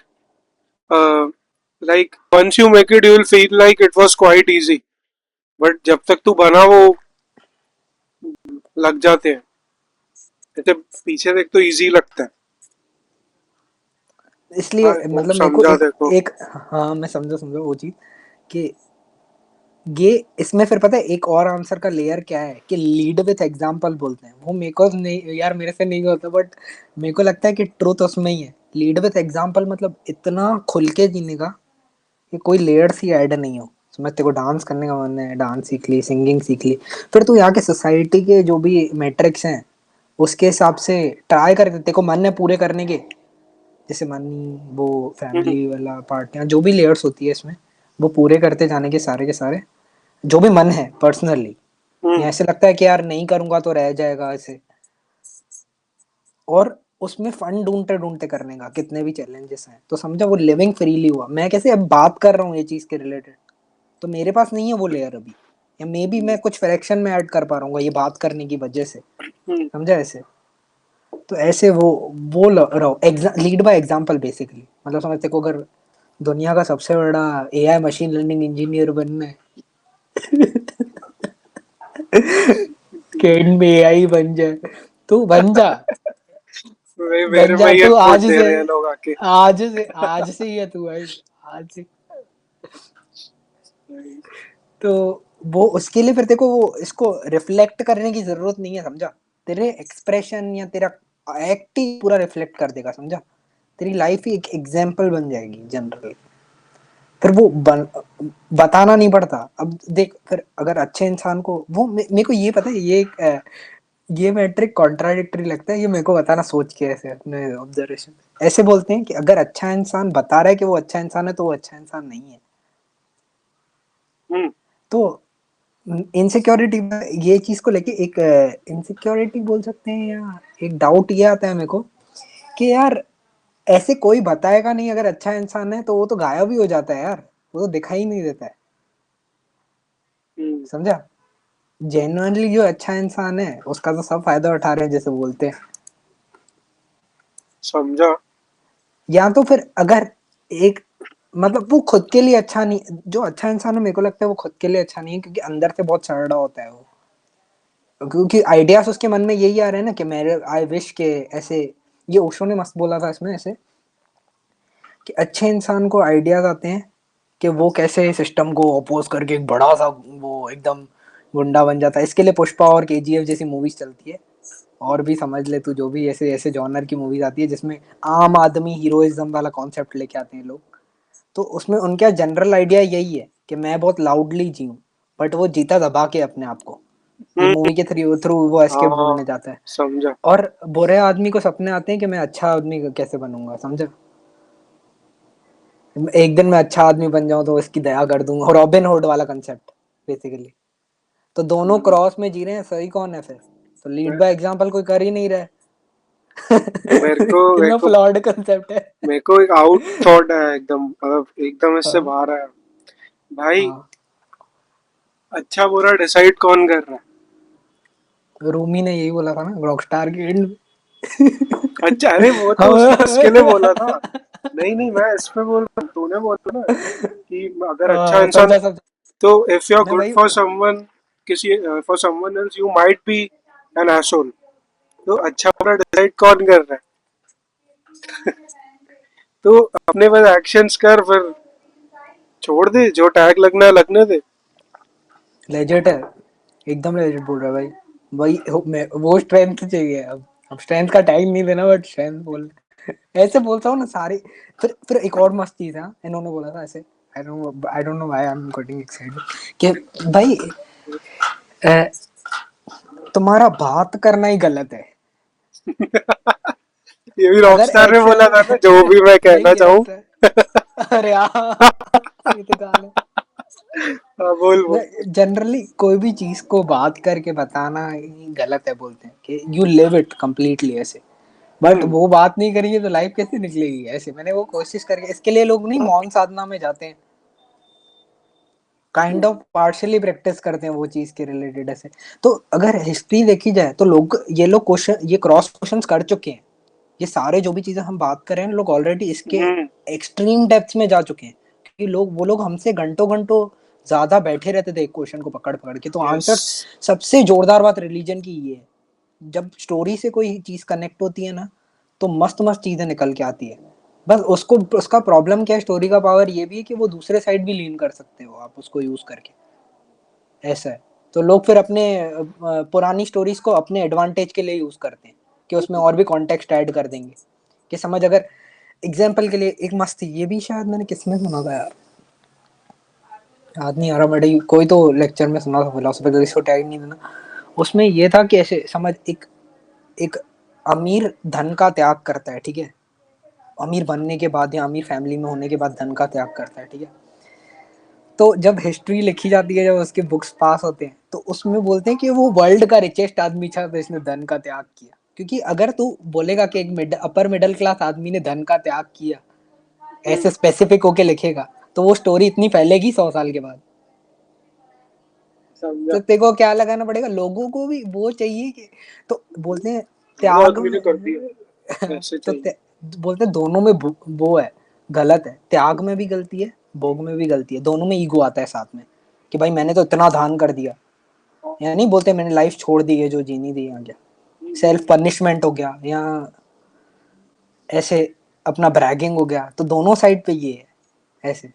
like once you make it you will feel like it was quite easy, but जब तक तू बना वो लग जाते हैं, जैसे पीछे देख तो इजी लगता है। इसलिए आई होप मतलब मेरे को समझा देखो। एक हाँ मैं समझा समझा वो चीज कि ये इसमें फिर पता है एक और आंसर का लेयर क्या है, कि लीड विथ एग्जांपल बोलते हैं। वो मेरे को नहीं यार, मेरे से नहीं होता, बट मेरे को लगता है कि ट्रुथ उसमें ही है। लीड विथ एग्जांपल मतलब इतना खुल के जीने का कि कोई लेयर्स ही ऐड नहीं हो। समझ, तेरे को डांस करने का मन है, डांस सीख ली, सिंगिंग सीख ली, फिर तू यहाँ के सोसाइटी के जो भी मैट्रिक्स हैं उसके हिसाब से ट्राई कर, तेरे को मन है पूरे करने के, जैसे मनी, वो हम्म, फैमिली वाला पार्ट, जो भी लेयर्स होती है इसमें, वो पूरे करते जाने के सारे, जो भी मन है पर्सनली। हम्म, या ऐसे लगता है कि यार नहीं करूंगा तो रह जाएगा ऐसे, और उसमें फन ढूंढते ढूंढते करने का कितने भी चैलेंजेस हैं, तो समझा वो लिविंग फ्रीली हुआ। मैं कैसे अब बात कर रहा हूँ ये चीज के रिलेटेड, तो मेरे पास नहीं है वो लेयर अभी, या मे बी मैं कुछ फ्रैक्शन में ऐड कर पा रहा हूँ ये बात करने की वजह से। हम्म, समझा ऐसे। तो ऐसे वो रहो लीड बाय एग्जांपल बेसिकली, मतलब समझते को, अगर दुनिया का सबसे बड़ा एआई मशीन लर्निंग इंजीनियर बनना है, कैड में एआई बन जाए, तू बन जा, मेरे बन में जा ये तू कोट दे रहे हैं लोग आके। आज से ही है तू भाई, आज से। तो वो उसके लिए फिर तेरे को वो इसको रिफ्लेक्ट करने की जरूरत नहीं है, समझा। तेरे एक्सप्रेशन या तेरा एक्ट ही पूरा रिफ्लेक्ट कर देगा, समझा। तेरी लाइफ ही एक एग्जाम्पल बन जाएगी जनरल। फिर वो बताना नहीं पड़ता। अब देख, फिर अगर अच्छे इंसान को वो मेरे को ये पता है, ये मैट्रिक कॉन्ट्राडिक्टरी लगता है, ये मेरे को बताना सोच के ऐसे अपने ऑब्जर्वेशन ऐसे बोलते हैं कि अगर अच्छा इंसान बता रहा है कि वो अच्छा इंसान है तो वो अच्छा इंसान नहीं है। हम्म। तो इनसिक्योरिटी, ये चीज को लेके एक इनसिक्योरिटी बोल सकते हैं, या एक डाउट ये आता है मेरे को कि यार ऐसे कोई बताएगा नहीं अगर अच्छा इंसान है, तो वो तो गायब ही हो जाता है यार, वो तो दिखाई नहीं देता है। हम्म। समझा? जेन्युइनली जो अच्छा इंसान है उसका तो सब फायदा उठा रहे हैं जैसे बोलते हैं। समझा। या तो फिर अगर एक, मतलब वो खुद के लिए अच्छा नहीं, जो अच्छा इंसान है मेरे को लगता है वो खुद के लिए अच्छा नहीं है, क्योंकि अंदर से बहुत सड़ा होता है वो, क्योंकि आइडियाज उसके मन में यही आ रहे हैं ना कि मेरे आई विश के ऐसे, ये ओशो ने मस्त बोला था इसमें ऐसे, कि अच्छे इंसान को आइडियाज आते हैं कि वो कैसे सिस्टम को अपोज करके एक बड़ा सा वो एकदम गुंडा बन जाता है। इसके लिए पुष्पा और केजीएफ जैसी मूवीज चलती है, और भी समझ ले तू, जो भी ऐसे ऐसे जॉनर की मूवीज आती है जिसमें आम आदमी हीरोइज्म वाला कॉन्सेप्ट लेके आते हैं लोग, तो उसमें उनका जनरल आइडिया यही है कि मैं बहुत लाउडली जीऊं, बट वो जीता दबा के अपने आप को। ये हम्म। मूवी के थ्रू थ्रू वो एस्केप हाँ, ढूंढने जाता है। समझा। और बुरे आदमी को सपने आते हैं कि मैं अच्छा आदमी कैसे बनूंगा, समझा? एक दिन मैं अच्छा आदमी बन जाऊं तो इसकी दया कर दूंगा, रॉबिन हुड वाला कंसेप्ट बेसिकली। तो दोनों हम्म। क्रॉस में जी रहे हैं, सही कौन है फिर? तो लीड मैं बाय एग्जांपल कोई कर ही नहीं रहा है। मेरे को मेरे कितना को फ्लॉड कंसेप्ट है। मेरे को एक आउट थॉट है, एकदम मतलब एकदम इससे हाँ बाहर है। भाई, हाँ, अच्छा बुरा डिसाइड कौन कर रहा है? रूमी ने यही बोला था ना रॉकस्टार के एंड में। अच्छा, अरे वो तो उसके लिए बोला था। नहीं नहीं, मैं इस पे बोल रहा हूँ, तूने बोला ना कि अगर अच्छा इंसान, समझा समझा। तो इफ यू आर मैं गुड वही, फॉर समवन, किसी for someone else you might be an asshole. तो अच्छा बुरा डिसाइड कौन कर रहा है? तो अपने बस एक्शंस कर, फिर छोड़ दे, जो टैग लगना है लगने दे। लेजेंड है, एकदम लेजेंड बोल रहा है भाई। वही वो स्ट्रेंथ चाहिए अब स्ट्रेंथ का टाइम नहीं देना, बट स्ट्रेंथ बोल, ऐसे बोलता हूँ ना सारी। फिर एक और मस्त चीज है, इन्होंने बोला था ऐसे, I don't know why I am getting excited, कि भाई अ, तुम्हारा बात करना ही गलत है ये भी अगर रॉकस्टार ने एक्शन बोला में। था ना, जो भी मैं यही कहना कह चाहूँ। रहा था। अरे हाँ, ये तो गाना। हाँ, बोल बोल। जनरली कोई भी चीज को बात करके बताना ही गलत है, बोलते हैं कि यू लिव इट कम्प्लीटली ऐसे। बट हम्म। वो बात नहीं करेंगे तो लाइफ कैसे निकलेगी ऐसे, मैंने वो कोशिश करके, इसके लिए लोग नहीं मौन साधना में जाते हैं, काइंड ऑफ पार्शियली प्रैक्टिस करते हैं वो चीज के रिलेटेड ऐसे। तो अगर हिस्ट्री देखी जाए तो लोग, ये लोग क्वेश्चन, ये क्रॉस क्वेश्चंस कर चुके हैं। ये सारे जो भी चीजें हम बात कर रहे हैं, लोग ऑलरेडी इसके हम्म। एक्सट्रीम डेप्थ्स में जा चुके हैं, क्योंकि लोग, वो लोग हमसे घंटों घंटों ज्यादा बैठे रहते थे एक क्वेश्चन को पकड़ पकड़ के। तो यस। आंसर्स, सबसे जोरदार बात रिलीजन की ये है, जब स्टोरी से कोई चीज कनेक्ट होती है ना, तो मस्त मस्त चीजें निकल के आती है। बस उसको, उसका प्रॉब्लम क्या है, स्टोरी का पावर ये भी है कि वो दूसरे साइड भी लीन कर सकते हो आप उसको यूज करके, ऐसा है। तो लोग फिर अपने पुरानी स्टोरीज को अपने एडवांटेज के लिए यूज करते हैं, कि उसमें और भी कॉन्टेक्स्ट ऐड कर देंगे, कि समझ, अगर एग्जाम्पल के लिए एक मस्त थी, ये भी शायद मैंने किसमें सुना था यार, याद नहीं आ रहा, बड़ी कोई तो लेक्चर में सुना था, फिलोसफिकल, इसको टैग नहीं देना। उसमें ये था कि ऐसे समझ, एक एक अमीर धन का त्याग करता है, ठीक है, अमीर बनने के बाद या अमीर फैमिली में होने के बाद धन का त्याग करता है, ठीक है। तो जब हिस्ट्री लिखी जाती है, जब उसके बुक्स पास होते हैं, तो उसमें बोलते हैं कि वो वर्ल्ड का रिचेस्ट आदमी था, तो इसने धन का त्याग किया। क्योंकि अगर तू बोलेगा कि एक अपर मिडिल क्लास आदमी ने धन का त्याग किया, ऐसे स्पेसिफिक होके लिखेगा, तो वो स्टोरी इतनी फैलेगी 100 साल के बाद। समझा। तो तेरे को क्या लगाना पड़ेगा, लोगों को भी वो चाहिए कि, तो बोलते हैं वो त्याग आदमी ने में। कर दिया, ऐसे तो चाहिए। बोलते हैं दोनों में वो है, गलत है, त्याग में भी गलती है, भोग में भी गलती है, दोनों में ईगो आता है साथ में, कि भाई मैंने तो इतना दान कर दिया, या नहीं बोलते मैंने लाइफ छोड़ दी है जो जीनी थी, आ गया सेल्फ पनिशमेंट हो गया, या ऐसे अपना ब्रैगिंग हो गया, तो दोनों साइड पे ये है ऐसे।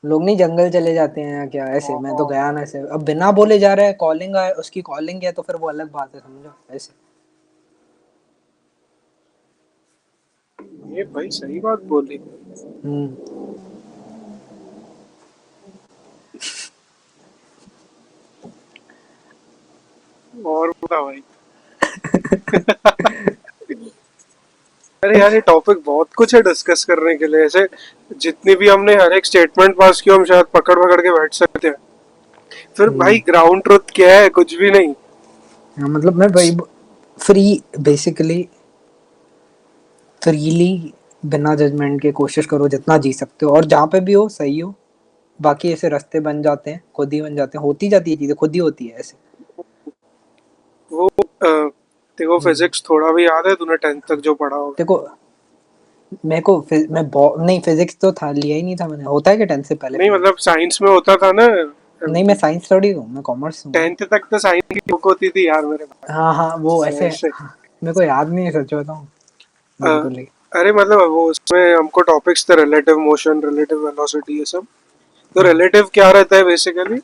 लोग नहीं जंगल चले जाते हैं या क्या ऐसे, मैं तो गया ना ऐसे, अब बिना बोले जा रहा है, कॉलिंग है उसकी, कॉलिंग है तो फिर वो अलग बात है, समझो ऐसे। ये भाई सही बात बोली। हम्म। और बोला भाई। अरे यार ये टॉपिक बहुत कुछ है डिस्कस करने के लिए। ऐसे जितनी भी हमने हर एक स्टेटमेंट पास किया हम शायद पकड़ पकड़ के बैठ सकते हैं। फिर भाई ग्राउंड ट्रुथ क्या है? कुछ भी नहीं। हाँ, मतलब मैं भाई फ्री बेसिकली फ्रीली बिना जजमेंट के कोशिश करो जितना जी सकते हो, और जहाँ पे भी हो सही हो। बाकी ऐसे रास्ते बन जाते हैं, खुद ही बन जाते हैं, होती जाती है चीजें, खुद ही होती है ऐसे। वो तेरे को हम्म। फिजिक्स थोड़ा भी याद है? तूने 10th तक जो पढ़ा होगा। देखो मेरे को नहीं, फिजिक्स तो था, लिया ही नहीं था मैंने। होता है कि 10 से पहले नहीं मतलब फिजिक्स? साइंस में होता था ना। नहीं, मैं साइंस थोड़ी हूँ, मैं कॉमर्स हूँ। 10th तक तो साइंस की बुक होती थी यार मेरे पास। हाँ हाँ, वो तो ऐसे ऐसे हाँ, मेरे को याद नहीं है, सच बताऊँ। अ, बिल्कुल ही। अरे मतलब वो उसमें हमको टॉपिक्स थे, रिलेटिव मोशन, रिलेटिव वेलोसिटी, ये सब। तो हाँ, रिलेटिव क्या रहता है बेसिकली?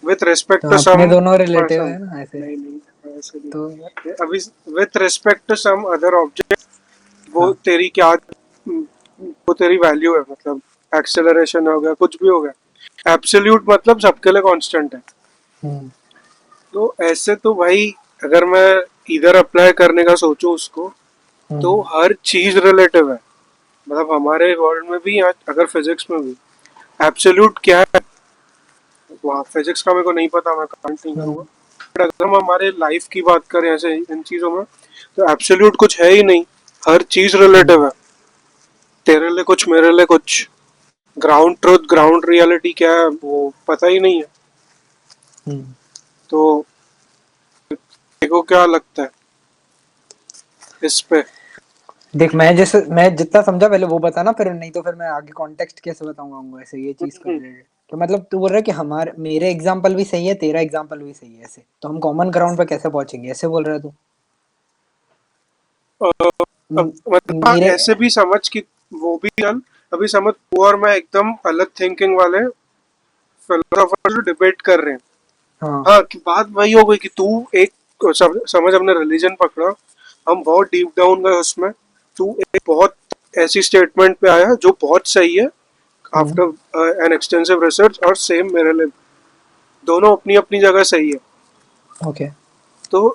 विथ रिस्पेक्ट तो टू अपने सम दोनों रिलेटिव पर्सन। है ना ऐसे। नहीं नहीं ऐसे तो नहीं। अभी with respect to some other object, वो हाँ। तेरी क्या, वो तेरी वैल्यू है। मतलब एक्सेलरेशन हो गया, कुछ भी हो गया, एब्सोल्यूट मतलब सबके लिए कांस्टेंट है। हम्म। तो ऐसे तो भाई अगर मैं इधर अप्लाई करने का सोचूं उसको, तो हम्म। हर चीज रिलेटिव है। मतलब हमारे वर्ल्ड में भी, अगर फिजिक्स में भी एब्सोल्यूट क्या है, वहाँ फिजिक्स का मेरे को नहीं पता, मैं कमेंट नहीं करूँगा। हम्म। बट अगर हम हमारे लाइफ की बात करें ऐसे इन चीज़ों में, तो एब्सोल्यूट कुछ है ही नहीं। हर चीज हम्म। रिलेटिव है। तेरे लिए कुछ, मेरे लिए कुछ। ग्राउंड ट्रुथ, ग्राउंड रियलिटी क्या है वो पता ही नहीं है। हम्म। तो देखो क्या लगता है इस पे। देख, मैं जितना समझा पहले वो बता ना, फिर नहीं तो फिर मैं आगे कॉन्टेक्स्ट कैसे बताऊंगा उनको ऐसे ये चीज को रिलेटेड। तो मतलब तू बोल रहा है कि हमारे मेरे एग्जांपल भी सही है, तेरा एग्जांपल भी सही है, ऐसे तो हम कॉमन ग्राउंड पे कैसे पहुंचेंगे, ऐसे बोल रहा है तू? मतलब हाँ, मेरे ऐसे भी समझ कि वो भी चल। अभी समझ तू और मैं एकदम अलग थिंकिंग वाले फिलोसोफर डिबेट कर रहे हैं। हाँ। हाँ, कि बात वही हो गई कि तू एक समझ अपने रिलीजन पकड़ा, हम बहुत डीप डाउन गए उसमें। तू एक बहुत ऐसी स्टेटमेंट पे आया जो बहुत सही है हम्म। आफ्टर एन एक्सटेंसिव रिसर्च, और सेम मेरे लिए दोनों अपनी अपनी जगह सही है। ओके। तो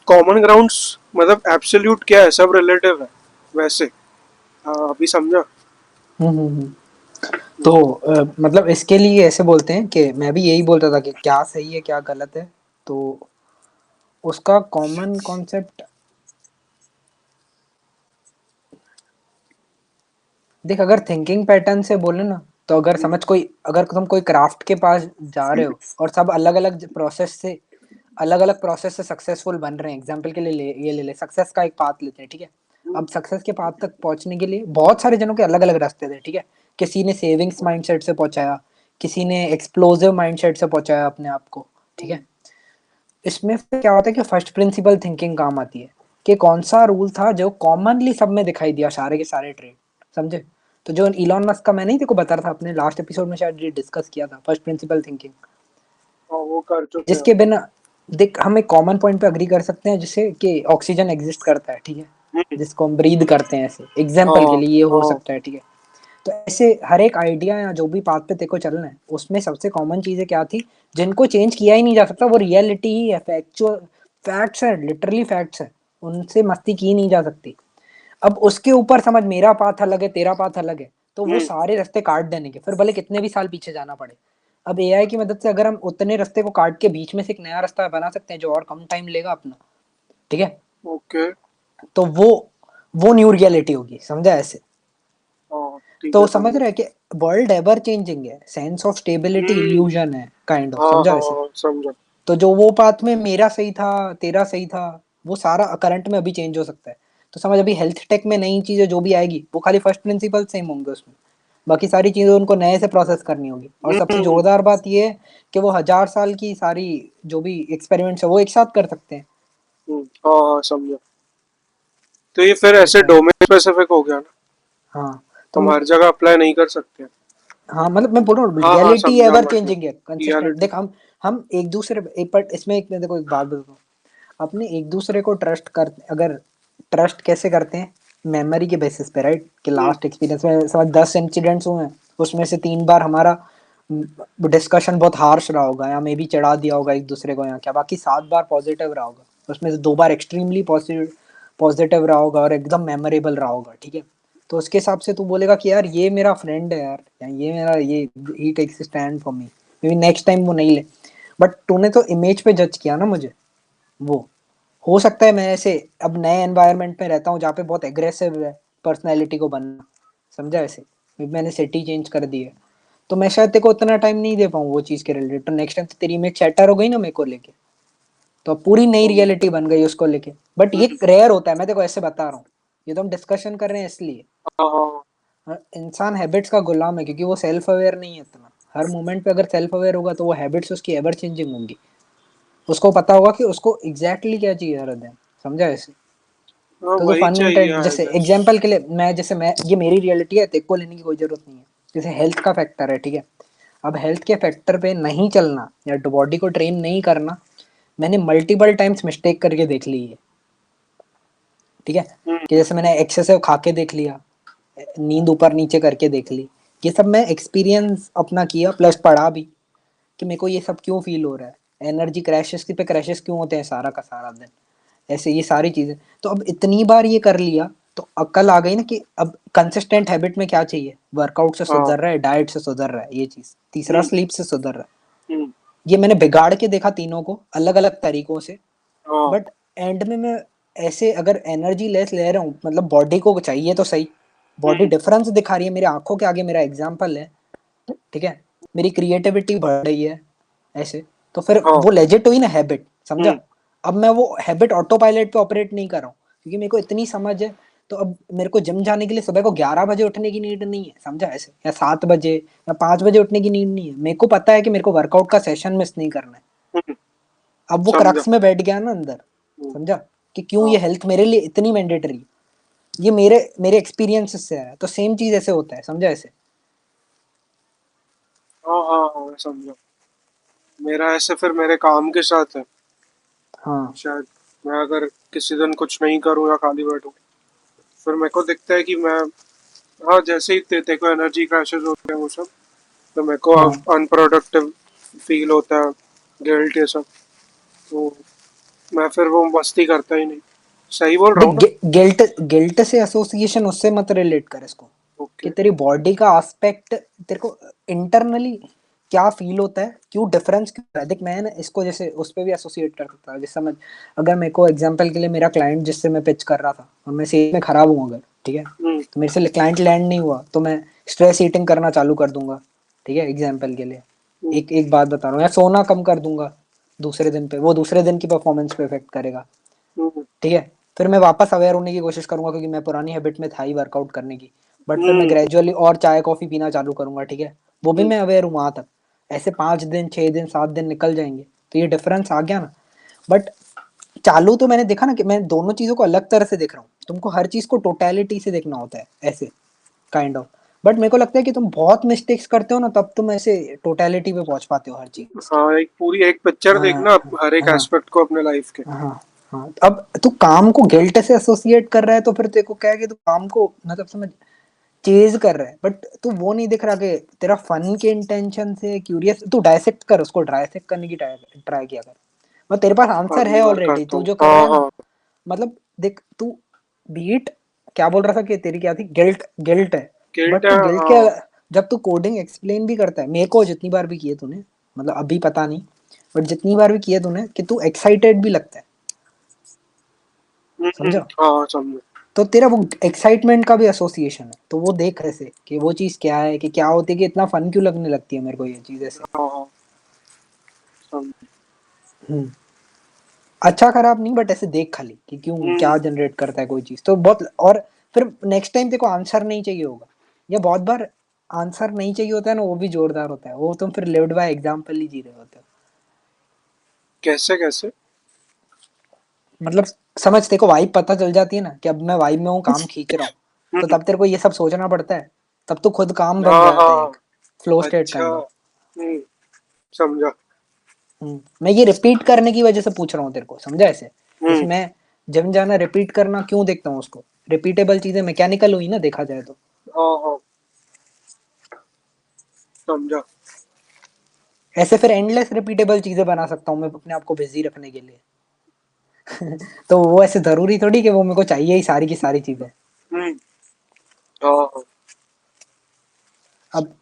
कॉमन ग्राउंड्स मतलब एब्सोल्यूट क्या है? सब रिलेटिव है वैसे। हाँ, अभी समझा। हम्म। तो मतलब इसके लिए ऐसे बोलते हैं कि मैं भी यही बोलता था कि क्या सही है क्या गलत है। तो उसका कॉमन कॉन्सेप्ट देख, अगर थिंकिंग पैटर्न से बोले ना, तो अगर समझ कोई, अगर तुम कोई क्राफ्ट के पास जा रहे हो और सब अलग अलग प्रोसेस से सक्सेसफुल बन रहे हैं, एग्जाम्पल के लिए ये ले ले सक्सेस का एक पाथ लेते हैं, ठीक है। अब सक्सेस के पाथ तक पहुंचने के लिए बहुत सारे जनों के अलग अलग रास्ते थे, ठीक है। किसी ने सेविंग्स माइंडसेट से पहुंचाया, किसी ने एक्सप्लोसिव माइंडसेट से पहुंचाया अपने आप को, ठीक है। इसमें फिर क्या होता है कि फर्स्ट प्रिंसिपल थिंकिंग काम आती है, कि कौन सा रूल था जो कॉमनली सब में दिखाई दिया, सारे के सारे ट्रेड, समझे। तो जो इलॉन मस्क का, मैं नहीं तेरे को बता रहा था अपने लास्ट एपिसोड में शायद ये डिस्कस किया था, फर्स्ट प्रिंसिपल थिंकिंग, हाँ वो कर चुके हैं। जिसके बिना देख हम एक कॉमन पॉइंट पे अग्री कर सकते हैं, जिससे कि ऑक्सीजन एग्जिस्ट करता है, ठीक है, हम्म, जिसको हम ब्रीद करते हैं, ऐसे एग्जाम्पल के हाँ लिए ये हो हाँ। सकता है, ठीक है। तो ऐसे हर एक आइडिया या जो भी पाथ पे तेरे को चलना है, उसमें सबसे कॉमन चीजें क्या थी, जिनको चेंज किया ही नहीं जा सकता, वो रियलिटी ही है, फैक्चुअल फैक्ट्स है, लिटरली फैक्ट्स है, उनसे मस्ती की नहीं जा सकती। अब उसके ऊपर समझ मेरा पाथ अलग है, तेरा पाथ अलग है, तो वो हम्म, सारे रास्ते काट देने के, फिर भले कितने भी साल पीछे जाना पड़े। अब एआई की मदद से अगर हम उतने रास्ते को काट के बीच में से एक नया रास्ता बना सकते हैं जो और कम टाइम लेगा अपना, ठीक है, ओके। तो वो न्यू रियलिटी होगी, समझा ऐसे। हाँ ठीक तो है, समझ समझा। रहे हैं कि वर्ल्ड एवर चेंजिंग है, sense of stability hmm, illusion है, काइंड ऑफ, हाँ समझा हाँ ऐसे। हाँ, समझा। तो जो वो पाथ में मेरा सही था, तेरा सही था, वो सारा करंट में अभी चेंज हो सकता है। तो समझ, अभी हेल्थ टेक में नई चीजें जो भी आएगी वो खाली फर्स्ट प्रिंसिपल सेम होंगे उसमें, बाकी सारी चीजें उनको नए से प्रोसेस करनी होगी। और सबसे हम्म, जोरदार बात ये है कि वो 1000 साल की सारी जो भी एक्सपेरिमेंट्स है वो एक साथ कर सकते हैं। हाँ हाँ समझा। तो ये फिर ऐसे ऐसा है। डोमेन स्पेसिफिक हो गया ना, हाँ। तो हम हर जगह अप्लाई नहीं कर सकते। हाँ, मतलब मैं बोल रहा हूँ हाँ हाँ रियलिटी समझा एवर मैं। चेंजिंग है, कंसिस्टेंट। रियलिटी। देख हम एक दूसरे एक पर इसमें एक, मैं देखो एक बात बताता हूँ। अपने एक दूसरे को ट्रस्ट कर, अगर ट्रस्ट कैसे करते हैं, मेमोरी के बेसिस पे, राइट, कि हम्म, लास्ट एक्सपीरियंस में समझ 10 इंसिडेंट्स हुए हैं, उसमें से 3 बार हमारा डिस्कशन बहुत हार्श रहा होगा, या मे बी चढ़ा दिया होगा एक दूसरे को, या क्या, बाकी 7 बार पॉजिटिव रहा होगा, उसमें से 2 बार एक्सट्रीमली पॉजिटिव पॉजिटिव रहा होगा और एकदम मेमोरेबल रहा होगा, ठीक है। तो उसके हिसाब से तू बोलेगा कि यार ये मेरा फ्रेंड है यार, या ये मेरा ये ही takes stand for me, maybe next time वो नहीं ले। बट तूने तो इमेज पे जज किया ना मुझे। वो हो सकता है मैं ऐसे अब नए एनवायरनमेंट में रहता हूँ जहाँ पे बहुत एग्रेसिव है पर्सनैलिटी को बनना, समझा ऐसे, मैंने सिटी चेंज कर दी है, तो मैं शायद तेरे को उतना टाइम नहीं दे पाऊँ वो चीज़ के रिलेटेड। तो नेक्स्ट टाइम तो तेरी इमेज चैटर हो गई ना मेरे को लेके, तो अब पूरी नई रियलिटी बन गई उसको लेके। बट ये रेयर होता है, मैं देखो ऐसे बता रहा हूँ, ये तो हम डिस्कशन कर रहे हैं इसलिए। हाँ हाँ। इंसान हैबिट्स का गुलाम है क्योंकि वो सेल्फ अवेयर नहीं है इतना। हर मोमेंट पे अगर सेल्फ अवेयर होगा तो वो हैबिट्स उसकी एवर चेंजिंग होंगी, उसको पता होगा कि उसको एग्जैक्टली क्या चाहिए हर दिन, समझा ऐसे। हाँ, तो वही फन चाहिए इंटेंट, आई जैसे गेस। एग्जांपल के लिए मैं, जैसे मैं, ये मेरी रियलिटी है, तेरे को लेने की कोई जरूरत नहीं है। जैसे हेल्थ का फैक्टर है, ठीक है, अब हेल्थ के फैक्टर पे नहीं चलना या बॉडी को ट्रेन नहीं करना, मैंने मल्टीपल टाइम्स मिस्टेक करके देख ली है, ठीक है। कि हम्म। जैसे मैंने एक्सेसिव खा के देख लिया, नींद ऊपर नीचे करके देख ली, ये सब मैं एक्सपीरियंस अपना किया, प्लस पढ़ा भी कि मेरे को ये सब क्यों फील हो रहा है, एनर्जी क्रैशेस पे क्रैशेस क्यों होते हैं सारा का सारा दिन, ऐसे ये सारी चीजें। तो अब इतनी बार ये कर लिया तो अक्ल आ गई ना कि अब कंसिस्टेंट हैबिट में क्या चाहिए, वर्कआउट से हाँ। सुधर रहा है, डाइट से सुधर रहा है, ये चीज, तीसरा हम्म। स्लीप से सुधर रहा है। हम्म। ये मैंने बिगाड़ के देखा तीनों को अलग अलग तरीकों से। हाँ। बट एंड में मैं ऐसे अगर एनर्जी लेस ले रहा हूँ, मतलब बॉडी को चाहिए तो सही, बॉडी हम्म। डिफरेंस दिखा रही है मेरे आंखों के आगे, मेरा एग्जाम्पल है, ठीक है, मेरी क्रिएटिविटी बढ़ रही है ऐसे, तो फिर हाँ। वो लेजिट हुई ना हैबिट, समझा। हम्म। अब मैं वो हैबिट ऑटो पायलट पे ऑपरेट नहीं कर रहा हूँ क्योंकि मेरे को इतनी समझ है। तो अब मेरे को जिम जाने के लिए सुबह को 11 बजे उठने की नीड नहीं है, समझा ऐसे, या 7 बजे या 5 बजे उठने की नीड नहीं है। मेरे को पता है कि मेरे को वर्कआउट का सेशन मिस नहीं करना है। हम्म। अब वो समझा। क्रक्स में बैठ गया ना अंदर, हम्म। समझा, कि क्यों हाँ ये हेल्थ मेरे लिए इतनी मैंडेटरी, ये मेरे मेरे एक्सपीरियंस से है। तो सेम चीज ऐसे होता है, समझा ऐसे। हाँ हाँ हाँ, समझा। मेरा ऐसे फिर मेरे काम के साथ है। हाँ शायद मैं अगर किसी दिन कुछ नहीं करूँ या खाली बैठूँ, फिर मेरे को दिखता है कि मैं, हाँ, जैसे ही तेरे को एनर्जी क्रैशेस होते हैं वो सब, तो मेरे को हाँ। अनप्रोडक्टिव फील होता है, गिल्ट ये सब। तो मैं फिर वो मस्ती करता ही नहीं। सही बोल रहा हूँ ना? देख, गिल्ट गिल्ट से एसोसिएशन उससे मत रिलेट कर इसको, कि ओके। तेरी बॉडी का एस्पेक्ट तेरे को इंटरनली क्या फील होता है, क्यों डिफरेंस क्यों है। देख मैं ना इसको जैसे उस पे भी एसोसिएट कर सकता है, जैसे समझ, अगर मेरे को एग्जांपल के लिए मेरा क्लाइंट जिससे मैं पिच कर रहा था और मैं सेल में खराब हूँ अगर, ठीक है, हम्म। तो मेरे से क्लाइंट लैंड नहीं हुआ तो मैं स्ट्रेस ईटिंग करना चालू कर दूंगा, ठीक है, एग्जाम्पल के लिए। हम्म। एक एक बात बता रहा हूँ, या सोना कम कर दूंगा दूसरे दिन पे, वो दूसरे दिन की परफॉर्मेंस पे इफेक्ट करेगा, हम्म। ठीक है। फिर मैं वापस अवेयर होने की कोशिश करूंगा क्योंकि मैं पुरानी हैबिट में था ही वर्कआउट करने की। बट फिर मैं हम्म। ग्रेजुअली और चाय कॉफी पीना चालू करूंगा, ठीक है, वो भी हम्म। मैं अवेयर हूँ वहां तक। ऐसे 5 दिन 6 दिन 7 दिन निकल जाएंगे, तो ये डिफरेंस आ गया ना। बट चालू तो मैंने देखा ना कि मैं दोनों चीजों को अलग तरह से देख रहा हूँ, तुमको हर चीज को टोटलिटी से देखना होता है ऐसे, काइंड ऑफ। बट मेरे को लगता है कि तुम बहुत मिस्टेक्स करते हो ना, तब तुम ऐसे टोटलिटी पे पहुंच पाते हो हर चीज की। हाँ, एक पूरी एक पिक्चर हाँ देखना हर एक हाँ एस्पेक्ट को अपने लाइफ के। हाँ हाँ। अब तू काम को गिल्ट से एसोसिएट कर रहा है तो फिर तेरे को क्या है कि तू काम को मतलब समझ चेज कर रहा है, बट तू वो नहीं दिख रहा कि तेरा फन के इंटेंशन से क्यूरियस, तू डायसेक्ट कर, उसको डायसेक्ट करने की ट्राई ट्राई किया कर। मतलब तेरे पास आंसर है अंदर ऑलरेडी, करता तू हूँ, जो कर रहा हाँ है ना। हाँ। मतलब देख तू बीट, क्या बोल रहा था कि तेरी क्या थी, गिल्ट, गिल्ट है। गिल्ट बट है, तू गिल्ट के, हाँ। जब तू कोडिंग एक्सप्लेन भी करता है मेरे को, जितनी बार भी किए तूने, मतलब अभी पता नहीं, बट जितनी बार भी किए तूने, कि तू एक्साइटेड भी लगता है, समझा। हाँ, समझो। तो तेरा वो एक्साइटमेंट का भी एसोसिएशन है, तो वो देख ऐसे कि वो चीज क्या है, कि क्या होती है, कि इतना फन क्यों लगने लगती है मेरे को ये चीज ऐसे। हाँ हाँ, समझो। हम्म। अच्छा खराब नहीं, बट ऐसे देख खाली कि क्यों, हम्म। क्या जनरेट करता है कोई चीज, तो बहुत। और फिर नेक्स्ट टाइम तेरे को आंसर नहीं चाहिए होगा, या बहुत बार आंसर नहीं चाहिए होता है ना, वो भी जोरदार होता है, वो तुम फिर लिव्ड बाय एग्जांपल ही जी रहे होते हो। कैसे कैसे? मतलब समझ, तेरे को वाइब पता चल जाती है ना कि अब मैं वाइब में हूँ, काम खींच रहा हूँ, तो हम्म। तब तेरे को ये सब सोचना पड़ता है, तब तो खुद काम बन हाँ जाता है हाँ। एक फ्लो स्टेट अच्छा। Kind of. समझा। मैं ये रिपीट करने की वजह से पूछ रहा हूँ तेरे को, समझा ऐसे। जैसे हम्म। मैं जिम जाना रिपीट करना क्यों देखता हूँ उसको, रिपीटेबल चीजें मैकेनिकल हुई ना देखा जाए तो। हाँ हाँ, समझा। ऐसे फिर एंडलेस रिपीटेबल चीजें बना सकता हूँ मैं अपने आप को बिजी रखने के लिए। तो वो ऐसे जरूरी थोड़ी कि वो मेरे को चाहिए ही सारी की सारी चीजें। हम्म। हाँ हाँ। अब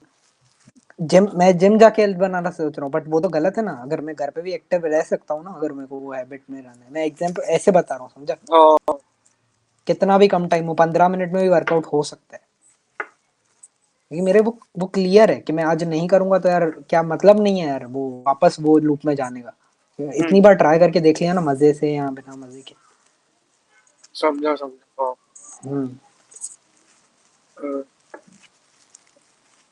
मैं जिम जाके हेल्थ बनाना सोच रहा हूँ, बट वो तो गलत है ना। अगर मैं घर पे भी एक्टिव रह सकता हूँ ना, अगर मेरे को वो हैबिट में रहना है। मैं एग्जाम्पल ऐसे बता रहा हूँ, समझा? हाँ। कितना भी कम टाइम हो, 15 मिनट में भी वर्कआउट हो सकता है। क्योंकि मेरे वो क्लियर है कि मैं आज नहीं करूंगा तो यार क्या मतलब नहीं है यार, वो वापस वो लूप में जाने का। हम्म। इतनी बार ट्राई करके देख लिया ना, मजे से या बिना मजे के। समझा समझा, हाँ। हम्म। अ,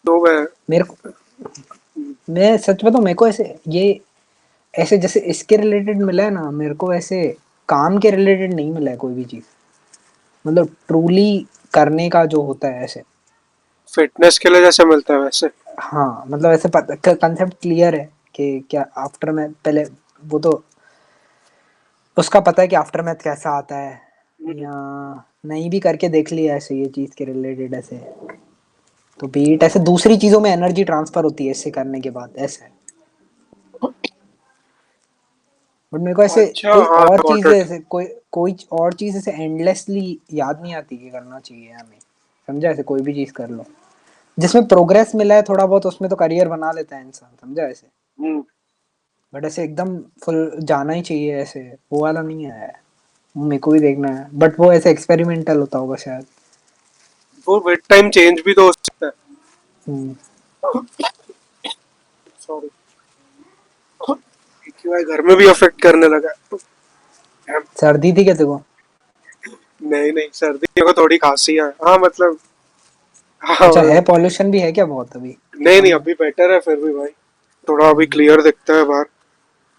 तो मैं। मेरे को हम्म। मैं सच बताऊं, मेरे को ऐसे ये ऐसे जैसे इसके रिलेटेड मिला है ना, मेरे को ऐसे काम के रिलेटेड नहीं मिला है कोई भी चीज। मतलब ट्रूली करने का जो होता है ऐसे। फिटनेस के लिए जैसे मिलता है वैसे। हाँ मतलब ऐसे कंसेप्ट क्लियर है कि क्या आफ्टर मैथ पहले, वो तो उसका पता है कि आफ्टर मैथ कैसा आता है। हम्म। या नहीं भी करके देख लिया ऐसे ये चीज के रिलेटेड ऐसे। तो बीट ऐसे दूसरी चीजों में एनर्जी ट्रांसफर होती है इससे करने के बाद ऐसे। बट मेरे को ऐसे अच्छा, कोई हाँ और गॉट चीज इट। ऐसे कोई कोई और चीज ऐसे एंडलेसली याद नहीं आती कि करना चाहिए या नहीं। समझा? ऐसे कोई भी चीज कर लो जिसमें प्रोग्रेस मिला है थोड़ा बहुत, उसमें तो करियर बना लेता है इंसान। समझा ऐसे? हम्म। बट ऐसे एकदम फुल जाना ही चाहिए ऐसे, वो वाला नहीं है। मेरे को भी देखना है, बट वो ऐसे एक्सपेरिमेंटल होता होगा शायद। वो विद टाइम चेंज भी तो हो सकता है। हम्म। सॉरी। क्यों घर में भी अफेक्ट करने लगा है। सर्दी थी क्या तेरे को? नहीं नहीं, सर्दी को थोड़ी खांसी है, हाँ मतलब। अच्छा, हाँ। है पॉल्यूशन भी है क्या बहुत अभी कि नहीं नहीं, कम है? अभी बेटर है फिर भी भाई। थोड़ा अभी हम्म। क्लियर दिखता है बाहर।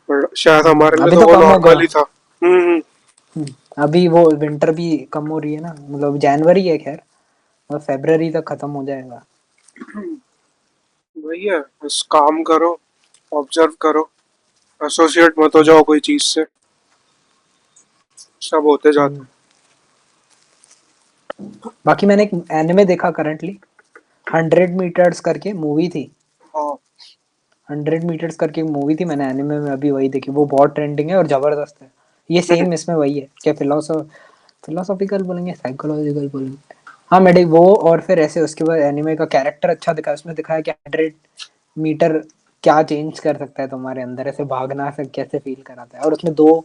पर शायद हमारे लिए अभी तो तो वो कम होगा। नॉर्मल ही था। हम्म। अभी वो विंटर भी कम हो रही है ना, मतलब जनवरी है खैर, और फरवरी तक खत्म हो जाएगा। वही है, बस काम करो, ऑब्जर्व करो, एसोसिएट मत हो हम्म। जाओ कोई चीज से, सब होते जाता हम्म। बाकी मैंने एक एनिमे देखा करंटली, 100 मीटर्स करके मूवी थी। है। हाँ। 100 मीटर्स करके मूवी थी, मैंने एनिमे में अभी वही देखी। वो बहुत ट्रेंडिंग है और जबरदस्त है। ये सेम इसमें वही है क्या, फिलोसॉफिकल बोलेंगे, साइकोलॉजिकल बोलेंगे। हाँ मेडिक वो। और फिर ऐसे उसके बाद एनिमे का कैरेक्टर अच्छा दिखा, उसमें दिखाया कि 100 मीटर क्या चेंज कर सकता है तुम्हारे अंदर, ऐसे भागना से कैसे फील कराता है। और उसमें दो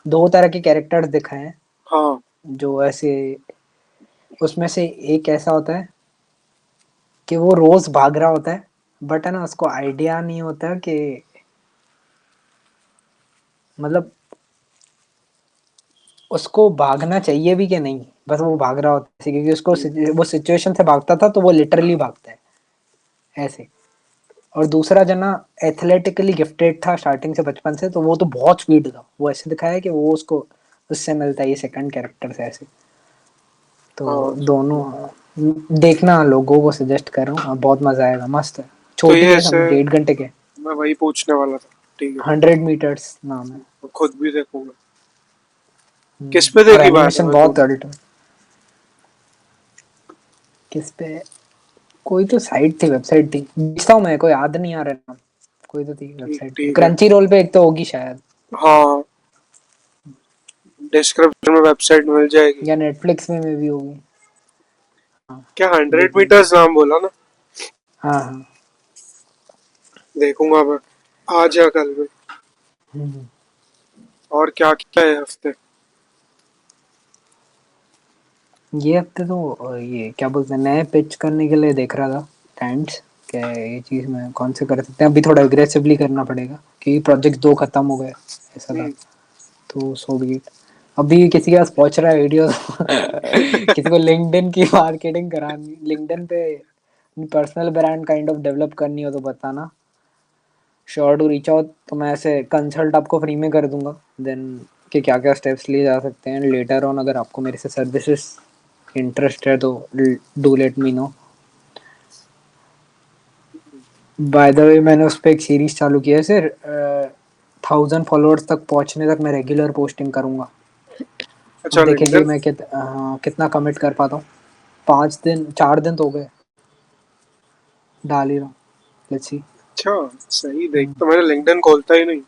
दो तरह के कैरेक्टर्स दिखाए हैं हाँ। जो ऐसे, उसमें से एक ऐसा होता है कि वो रोज भाग रहा होता है, बट है ना उसको आइडिया नहीं होता कि मतलब उसको भागना चाहिए भी कि नहीं, बस वो भाग रहा होता है क्योंकि उसको वो सिचुएशन से भागता था, तो वो लिटरली भागता है ऐसे। और दूसरा जना एथलेटिकली गिफ्टेड था स्टार्टिंग से, बचपन से, तो वो तो बहुत स्पीड था। वो ऐसे दिखाया है कि वो उसको उससे मिलता है, ये सेकंड कैरेक्टर से ऐसे। तो हाँ। दोनों देखना, लोगों को सजेस्ट कर रहा हूँ, बहुत मजा आएगा, मस्त है। तो छोटी ये है, ऐसे, सब 1.5 घंटे के। मैं वही पूछने वाला था। ठीक है। 100 मीटर्स नाम है। मैं खुद भी देखूंगा। किस पे और देखी बाय द एनिमेशन वे बहुत तूने? अल्ट। किस पे? कोई तो साइट थी, वेबसाइट थी, पूछता हूँ मैं, कोई याद नहीं आ रहा नाम। कोई तो थी ठीक वेबसाइट थी, ठीक है। क्रंची रोल पे एक तो होगी शायद, हाँ, डिस्क्रिप्शन में वेबसाइट मिल जाएगी। या नेटफ्लिक्स में भी होगी। हाँ, क्या 100 मीटर्स देखूंगा। नाम बोला ना? हाँ हाँ। देखूंगा मैं, आज या कल में। हम्म। और क्या क्या है हफ्ते? ये हफ्ते तो ये क्या बोलते हैं, नए पिच करने के लिए देख रहा था क्लाइंट्स, क्या ये चीज़ में कौन से कर सकते हैं। अभी थोड़ा एग्रेसिवली करना पड़ेगा क्योंकि प्रोजेक्ट 2 खत्म हो गए, ऐसा था। हम्म। तो सो भी अभी किसी के पास पहुंच रहा है वीडियो किसी को लिंक्डइन की मार्केटिंग करानी, लिंक्डइन पे personal brand kind of develop करनी हो तो बताना, श्योर टू रीच आउट। तो मैं ऐसे कंसल्ट आपको फ्री में कर दूंगा देन, कि क्या क्या स्टेप्स लिए जा सकते हैं लेटर ऑन। अगर आपको मेरे से सर्विसेज इंटरेस्ट है तो do let me know. By the way मैंने उस पर एक सीरीज चालू की है सर, 1000 फॉलोअर्स तक पहुंचने तक मैं रेगुलर पोस्टिंग करूंगा। अब अच्छा, देखेंगे लिंक्डइन। मैं कितना कमिट कर पाता हूँ। 5 दिन 4 दिन तो हो गए डाल ही रहा हूँ। Let's see. अच्छा, सही। देख तो मैंने लिंक्डइन खोलता ही नहीं।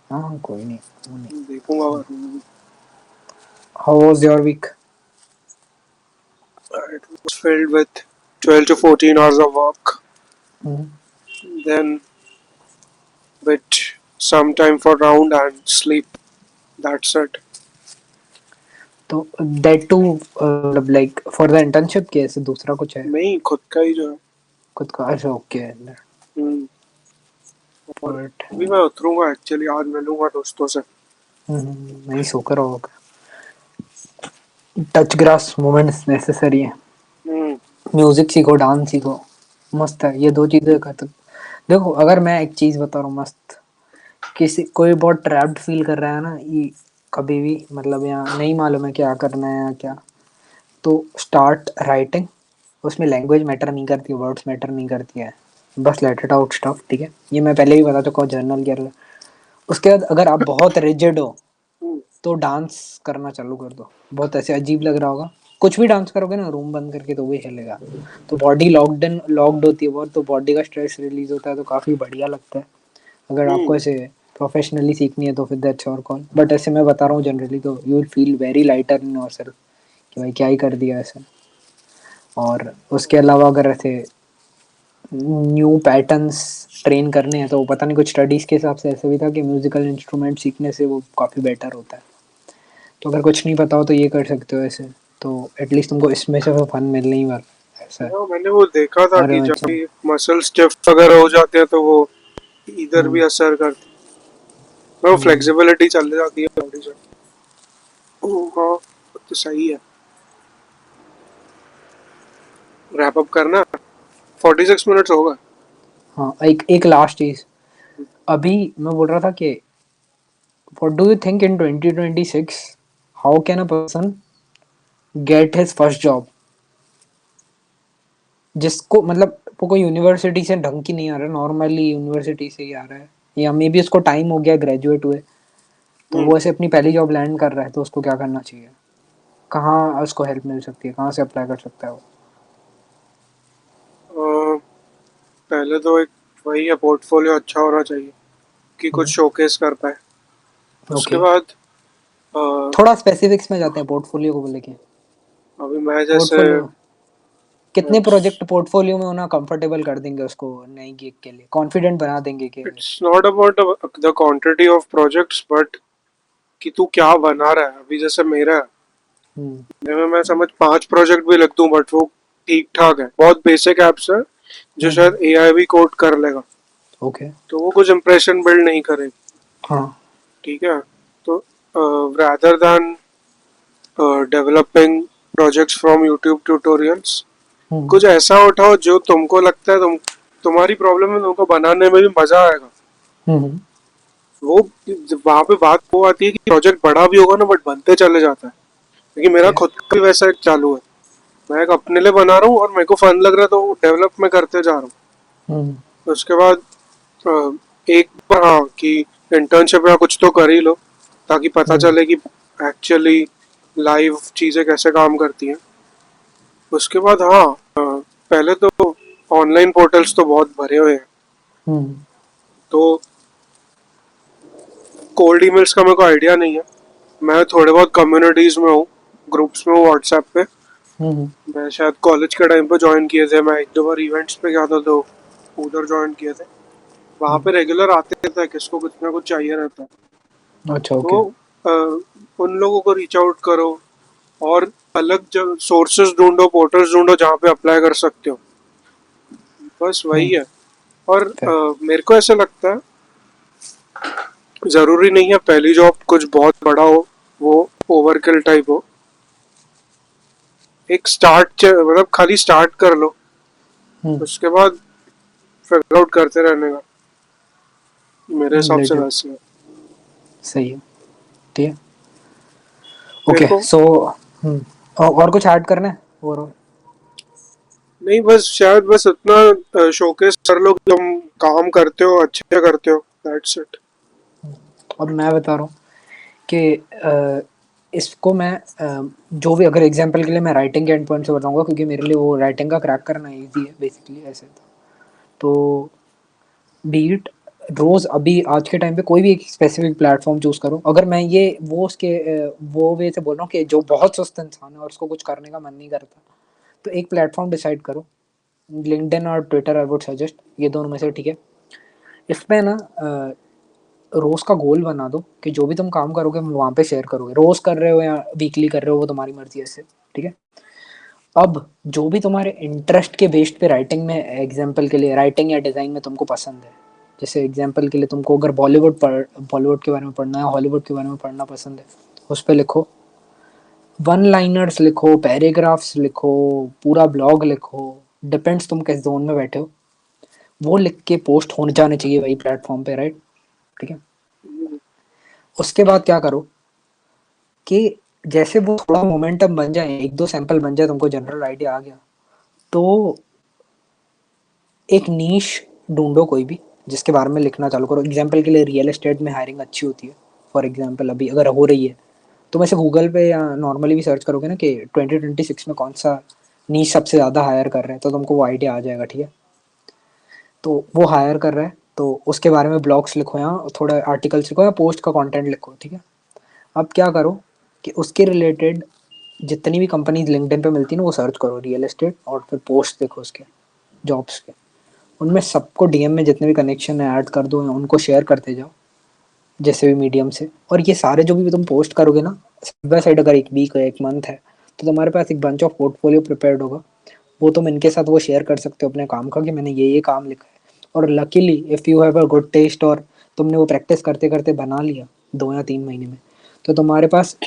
हाँ कोई नहीं, वो नहीं। देखूंगा मैं। How was your week? It was filled with 12 to 14 hours of work, Hmm. then with some time for round and sleep. That's it. तो that too मतलब like for the internship के ऐसे दूसरा कुछ है नहीं, खुद का ही जो है। खुद का अच्छा ओके हम्म, और बट अभी मैं उतरूंगा, एक्चुअली आज मिलूंगा दोस्तों से। नहीं सोकर होगा टच ग्रास मोमेंट्स नेसेसरी है हम्म। म्यूजिक सीखो डांस सीखो मस्त है ये दो चीजें कर देखो अगर मैं एक चीज बता रहा हूँ मस्त किसी कोई बहुत ट्रैप्ड फील कर रहा है ना ये कभी भी मतलब यहाँ नहीं मालूम है क्या करना है या क्या तो स्टार्ट राइटिंग उसमें लैंग्वेज मैटर नहीं करती वर्ड्स मैटर नहीं करती है बस लेट इट आउट स्टफ ठीक है ये मैं पहले भी बता चुका हूँ जर्नल कर लो उसके बाद अगर आप बहुत रिजिड हो हम्म। तो डांस करना चालू कर दो बहुत ऐसे अजीब लग रहा होगा कुछ भी डांस करोगे ना रूम बंद करके तो भी चलेगा तो बॉडी लॉक्ड होती है बहुत तो बॉडी का स्ट्रेस रिलीज होता है तो काफ़ी बढ़िया लगता है अगर हम्म। आपको ऐसे प्रोफेशनली सीखनी है तो फिर दैट्स योर कॉल बट ऐसे मैं बता रहा हूँ जनरली तो you will feel very lighter in yourself कि भाई क्या ही कर दिया ऐसे और उसके अलावा अगर ऐसे न्यू पैटर्न्स ट्रेन करने हैं तो पता नहीं कुछ स्टडीज़ के हिसाब से ऐसे भी था कि म्यूजिकल इंस्ट्रूमेंट सीखने से वो काफ़ी बेटर होता है तो अगर कुछ नहीं पता हो तो ये कर सकते हो ऐसे तो एटलीस्ट तुमको इसमें से फन मिलने ही वाला है ऐसा है हाँ, मैंने वो देखा था अरे कि जब अच्छा भी मसल स्टिफ वगैरह हो जाते हैं तो वो इधर भी हम्म असर करती है, वो हम्म फ्लेक्सिबिलिटी चले जाती है बॉडी से। हाँ, तो सही है। रैप अप करना, 46 मिनट्स होगा। हाँ एक एक लास्ट चीज अभी मैं बोल रहा था कि what do you think in 2026 how can a person get his first job जिसको मतलब वो कोई यूनिवर्सिटी से ढंग की नहीं आ रहा नॉर्मली यूनिवर्सिटी से ही आ रहा है या मे बी उसको टाइम हो गया ग्रेजुएट हुए तो हम्म। वो ऐसे अपनी पहली जॉब लैंड कर रहा है तो उसको क्या करना चाहिए कहाँ उसको हेल्प मिल सकती है कहाँ से अप्लाई कर सकता है वो पहले तो एक वही है, पोर्टफोलियो अच्छा होना चाहिए कि कुछ शोकेस कर पाए। उसके ओके बाद अ, थोड़ा स्पेसिफिक्स में जाते हैं पोर्टफोलियो को लेके अभी मैं जैसे पोर्टफोलियो कितने प्रोजेक्ट पोर्टफोलियो में होना कंफर्टेबल कर देंगे उसको नई गिग के लिए कॉन्फिडेंट बना देंगे कि it's not about the quantity of projects but कि तू क्या बना रहा है। अभी जैसे मेरा है, हम्म मेरे में मैं समझ 5 प्रोजेक्ट भी लिख दूं बट वो ठीक ठाक है, बहुत बेसिक एप्स है जो हम्म शायद एआई भी कोड कर लेगा, ओके तो वो कुछ इंप्रेशन बिल्ड नहीं करेगी। हाँ ठीक है, तो rather than developing projects from YouTube tutorials, हम्म कुछ ऐसा उठाओ जो तुमको लगता है तुम्हारी प्रॉब्लम है, तुमको बनाने में भी मजा आएगा। हम्म वो वहां पे बात वो आती है कि प्रोजेक्ट बड़ा भी होगा ना बट बनते चले जाता है, क्योंकि मेरा ओके खुद का भी वैसा एक चालू है। मैं एक अपने लिए बना रहा हूँ और मेरे को फन लग रहा है तो डेवलप में करते जा रहा हूँ। हम्म उसके बाद एक बार हाँ कि इंटर्नशिप या कुछ तो कर ही लो ताकि पता हम्म चले कि एक्चुअली लाइव चीज़ें कैसे काम करती हैं। उसके बाद हाँ, पहले तो ऑनलाइन पोर्टल्स तो बहुत भरे हुए हैं, हम्म तो कोल्ड ईमेल्स का मेरे को आइडिया नहीं है। मैं थोड़े बहुत कम्युनिटीज में हूँ, ग्रुप्स में हूँ व्हाट्सएप पे। हम्म मैं शायद कॉलेज के टाइम पे ज्वाइन किए थे, मैं एक दो बार इवेंट्स पे गया था तो उधर ज्वाइन किए थे। वहाँ पे रेगुलर आते रहता है, किसको कुछ ना कुछ चाहिए रहता है, अच्छा तो ओके उन लोगों को रीच आउट करो और अलग सोर्सेज ढूंढो, पोर्टल्स ढूंढो जहाँ पे अप्लाई कर सकते हो। बस वही हम्म है। और fair. मेरे को ऐसा लगता है जरूरी नहीं है पहली जॉब कुछ बहुत बड़ा हो, वो ओवरकिल टाइप हो। एक स्टार्ट मतलब खाली स्टार्ट कर लो, उसके बाद फिगर आउट करते रहने का, मेरे हिसाब से लेजिट वैसे है। सही है ठीक है मेरे ओके को सो और कुछ ऐड करना है और नहीं, बस शायद बस इतना शोकेस कर लो कि तुम काम करते हो, अच्छे से करते हो, दैट्स इट। अब मैं बता रहा हूँ कि इसको मैं जो भी अगर एग्जांपल के लिए मैं राइटिंग के एंड पॉइंट से बताऊंगा क्योंकि मेरे लिए वो राइटिंग का क्रैक करना इजी है बेसिकली ऐसे तो बीट रोज अभी आज के टाइम पे कोई भी एक स्पेसिफिक प्लेटफॉर्म चूज करो। अगर मैं ये वो उसके वो वे से बोल रहा हूँ कि जो बहुत सुस्त इंसान है और उसको कुछ करने का मन नहीं करता, तो एक प्लेटफॉर्म डिसाइड करो। लिंक्डइन और ट्विटर आई वुड सजेस्ट, ये दोनों में से, ठीक है। इसमें ना रोज का गोल बना दो कि जो भी तुम काम करोगे वहां पे शेयर करोगे। रोज कर रहे हो या वीकली कर रहे हो वो तुम्हारी मर्जी है, इससे ठीक है। अब जो भी तुम्हारे इंटरेस्ट के बेस्ड पे राइटिंग में, एग्जांपल के लिए राइटिंग या डिजाइन में तुमको पसंद है, जैसे एग्जांपल के लिए तुमको अगर बॉलीवुड के बारे में पढ़ना है, हॉलीवुड के बारे में पढ़ना पसंद है, उस पर लिखो। वन लाइनर्स लिखो, पैराग्राफ्स लिखो, पूरा ब्लॉग लिखो, डिपेंड्स तुम किस जोन में बैठे हो। वो लिख के पोस्ट होने जाने चाहिए वही प्लेटफॉर्म पे, राइट, ठीक है। उसके बाद क्या करो कि जैसे वो थोड़ा मोमेंटम बन जाए, एक दो सैंपल बन जाए, तुमको जनरल आइडिया आ गया, तो एक नीश ढूंढो कोई भी जिसके बारे में लिखना चालू करो। एग्जांपल के लिए रियल एस्टेट में हायरिंग अच्छी होती है, फॉर एग्जांपल अभी अगर हो रही है, तो वैसे गूगल पे या नॉर्मली भी सर्च करोगे ना कि 2026 में कौन सा नीश सबसे ज़्यादा हायर कर रहे हैं, तो तुमको वो आइडिया आ जाएगा, ठीक है। तो वो हायर कर रहा है तो उसके बारे में ब्लॉग्स लिखो या थोड़ा आर्टिकल्स लिखो या पोस्ट का कंटेंट लिखो, ठीक है। अब क्या करो कि उसके रिलेटेड जितनी भी कंपनीज लिंक्डइन पे मिलती है ना, वो सर्च करो रियल एस्टेट, और फिर पोस्ट देखो उसके, जॉब्स के। उनमें सबको डीएम में जितने भी कनेक्शन है ऐड कर दो या उनको शेयर करते जाओ, जैसे भी मीडियम से। और ये सारे जो भी तुम पोस्ट करोगे ना, साइड बाय साइड, अगर एक वीक है, एक मंथ है, तो तुम्हारे पास एक बंच ऑफ पोर्टफोलियो प्रिपेयर्ड होगा। वो तुम इनके साथ वो शेयर कर सकते हो अपने काम का कि मैंने ये काम लिखा है। और luckily if you have a good taste और तुमने वो प्रैक्टिस करते करते बना लिया 2 या 3 महीने में, तो तुम्हारे पास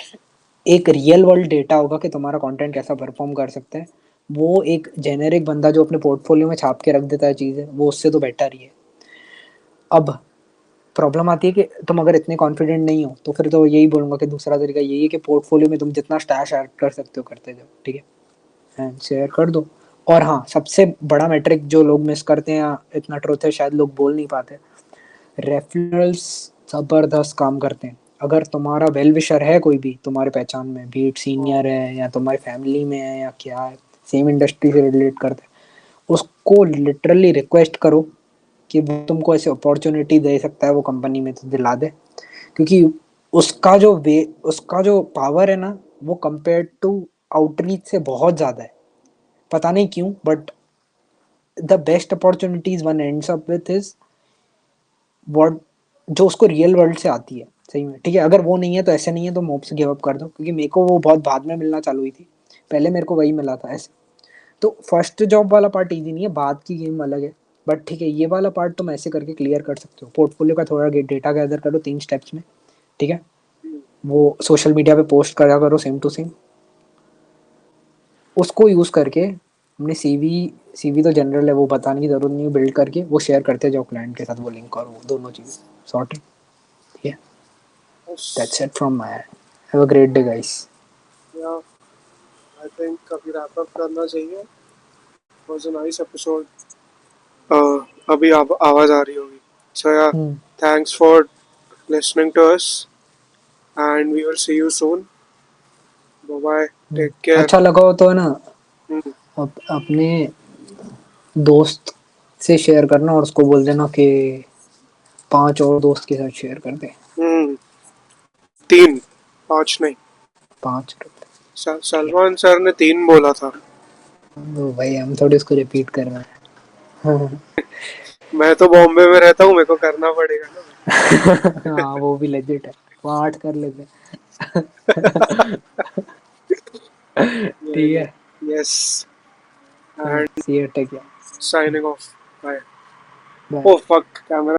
एक रियल वर्ल्ड डेटा होगा कि तुम्हारा कंटेंट कैसा परफॉर्म कर सकता है। वो एक जेनेरिक बंदा जो अपने पोर्टफोलियो में छाप के रख देता है चीज़ें, वो उससे तो बेटर ही है। अब प्रॉब्लम आती है कि तुम अगर इतने कॉन्फिडेंट नहीं हो, तो फिर तो यही बोलूंगा कि दूसरा तरीका यही है कि पोर्टफोलियो में तुम जितना स्टैश ऐड कर सकते हो करते जाओ, ठीक है, एंड शेयर कर दो। और हाँ, सबसे बड़ा मैट्रिक जो लोग मिस करते हैं, या इतना ट्रुथ है शायद लोग बोल नहीं पाते, रेफरल्स जबरदस्त काम करते हैं। अगर तुम्हारा वेल विशर है कोई भी तुम्हारे पहचान में, बीट सीनियर है या तुम्हारी फैमिली में है या क्या है, सेम इंडस्ट्री से रिलेट करते हैं, उसको लिटरली रिक्वेस्ट करो कि वो तुमको ऐसे अपॉर्चुनिटी दे सकता है वो कंपनी में, तो दिला दे। क्योंकि उसका जो पावर है ना, वो कंपेयर टू आउटरीच से बहुत ज़्यादा है। पता नहीं क्यों, but the best opportunities one ends up with is what, जो उसको रियल वर्ल्ड से आती है सही में, ठीक है। अगर वो नहीं है तो ऐसे नहीं है तो मोप से गिव अप कर दो, क्योंकि मेरे को वो बहुत बाद में मिलना चालू हुई थी, पहले मेरे को वही मिला था ऐसे। तो फर्स्ट जॉब वाला पार्ट इजी नहीं है, बाद की गेम अलग है। बट ठीक है, ये वाला पार्ट तुम ऐसे करके क्लियर कर सकते हो। पोर्टफोलियो का थोड़ा डेटा गैदर करो 3 स्टेप्स में, ठीक है। वो सोशल मीडिया पे पोस्ट करा करो सेम टू सेम। उसको यूज़ करके अपने सीवी तो जनरल है, वो बताने की जरूरत नहीं है, बिल्ड करके वो शेयर करते जाओ क्लाइंट के साथ, वो लिंक और वो दोनों चीज़ सॉर्टेड, ठीक है। That's it from my and. Have a great day guys. या आई थिंक अभी रैप अप करना चाहिए। Was a nice episode. अभी आवाज आ रही होगी। सो या, thanks for listening to us and we will see you soon. Bye bye. Take care. अच्छा लगा हो तो है ना, अपने दोस्त से शेयर करना और उसको बोल देना कि 5 और दोस्त के साथ शेयर कर दे। हम्म 3 5 नहीं। 5, ठीक है। सलमान सर ने 3 बोला था। तो भाई हम थोड़ी उसको रिपीट कर रहे हैं। मैं तो बॉम्बे में रहता हूँ, मेरे को करना पड़ेगा ना। हाँ वो भी लेजिट है, वहाँ 8 कर लेते हैं। ठीक है, Yes. And see you, take care, signing off. Bye. Bye. Oh fuck, camera.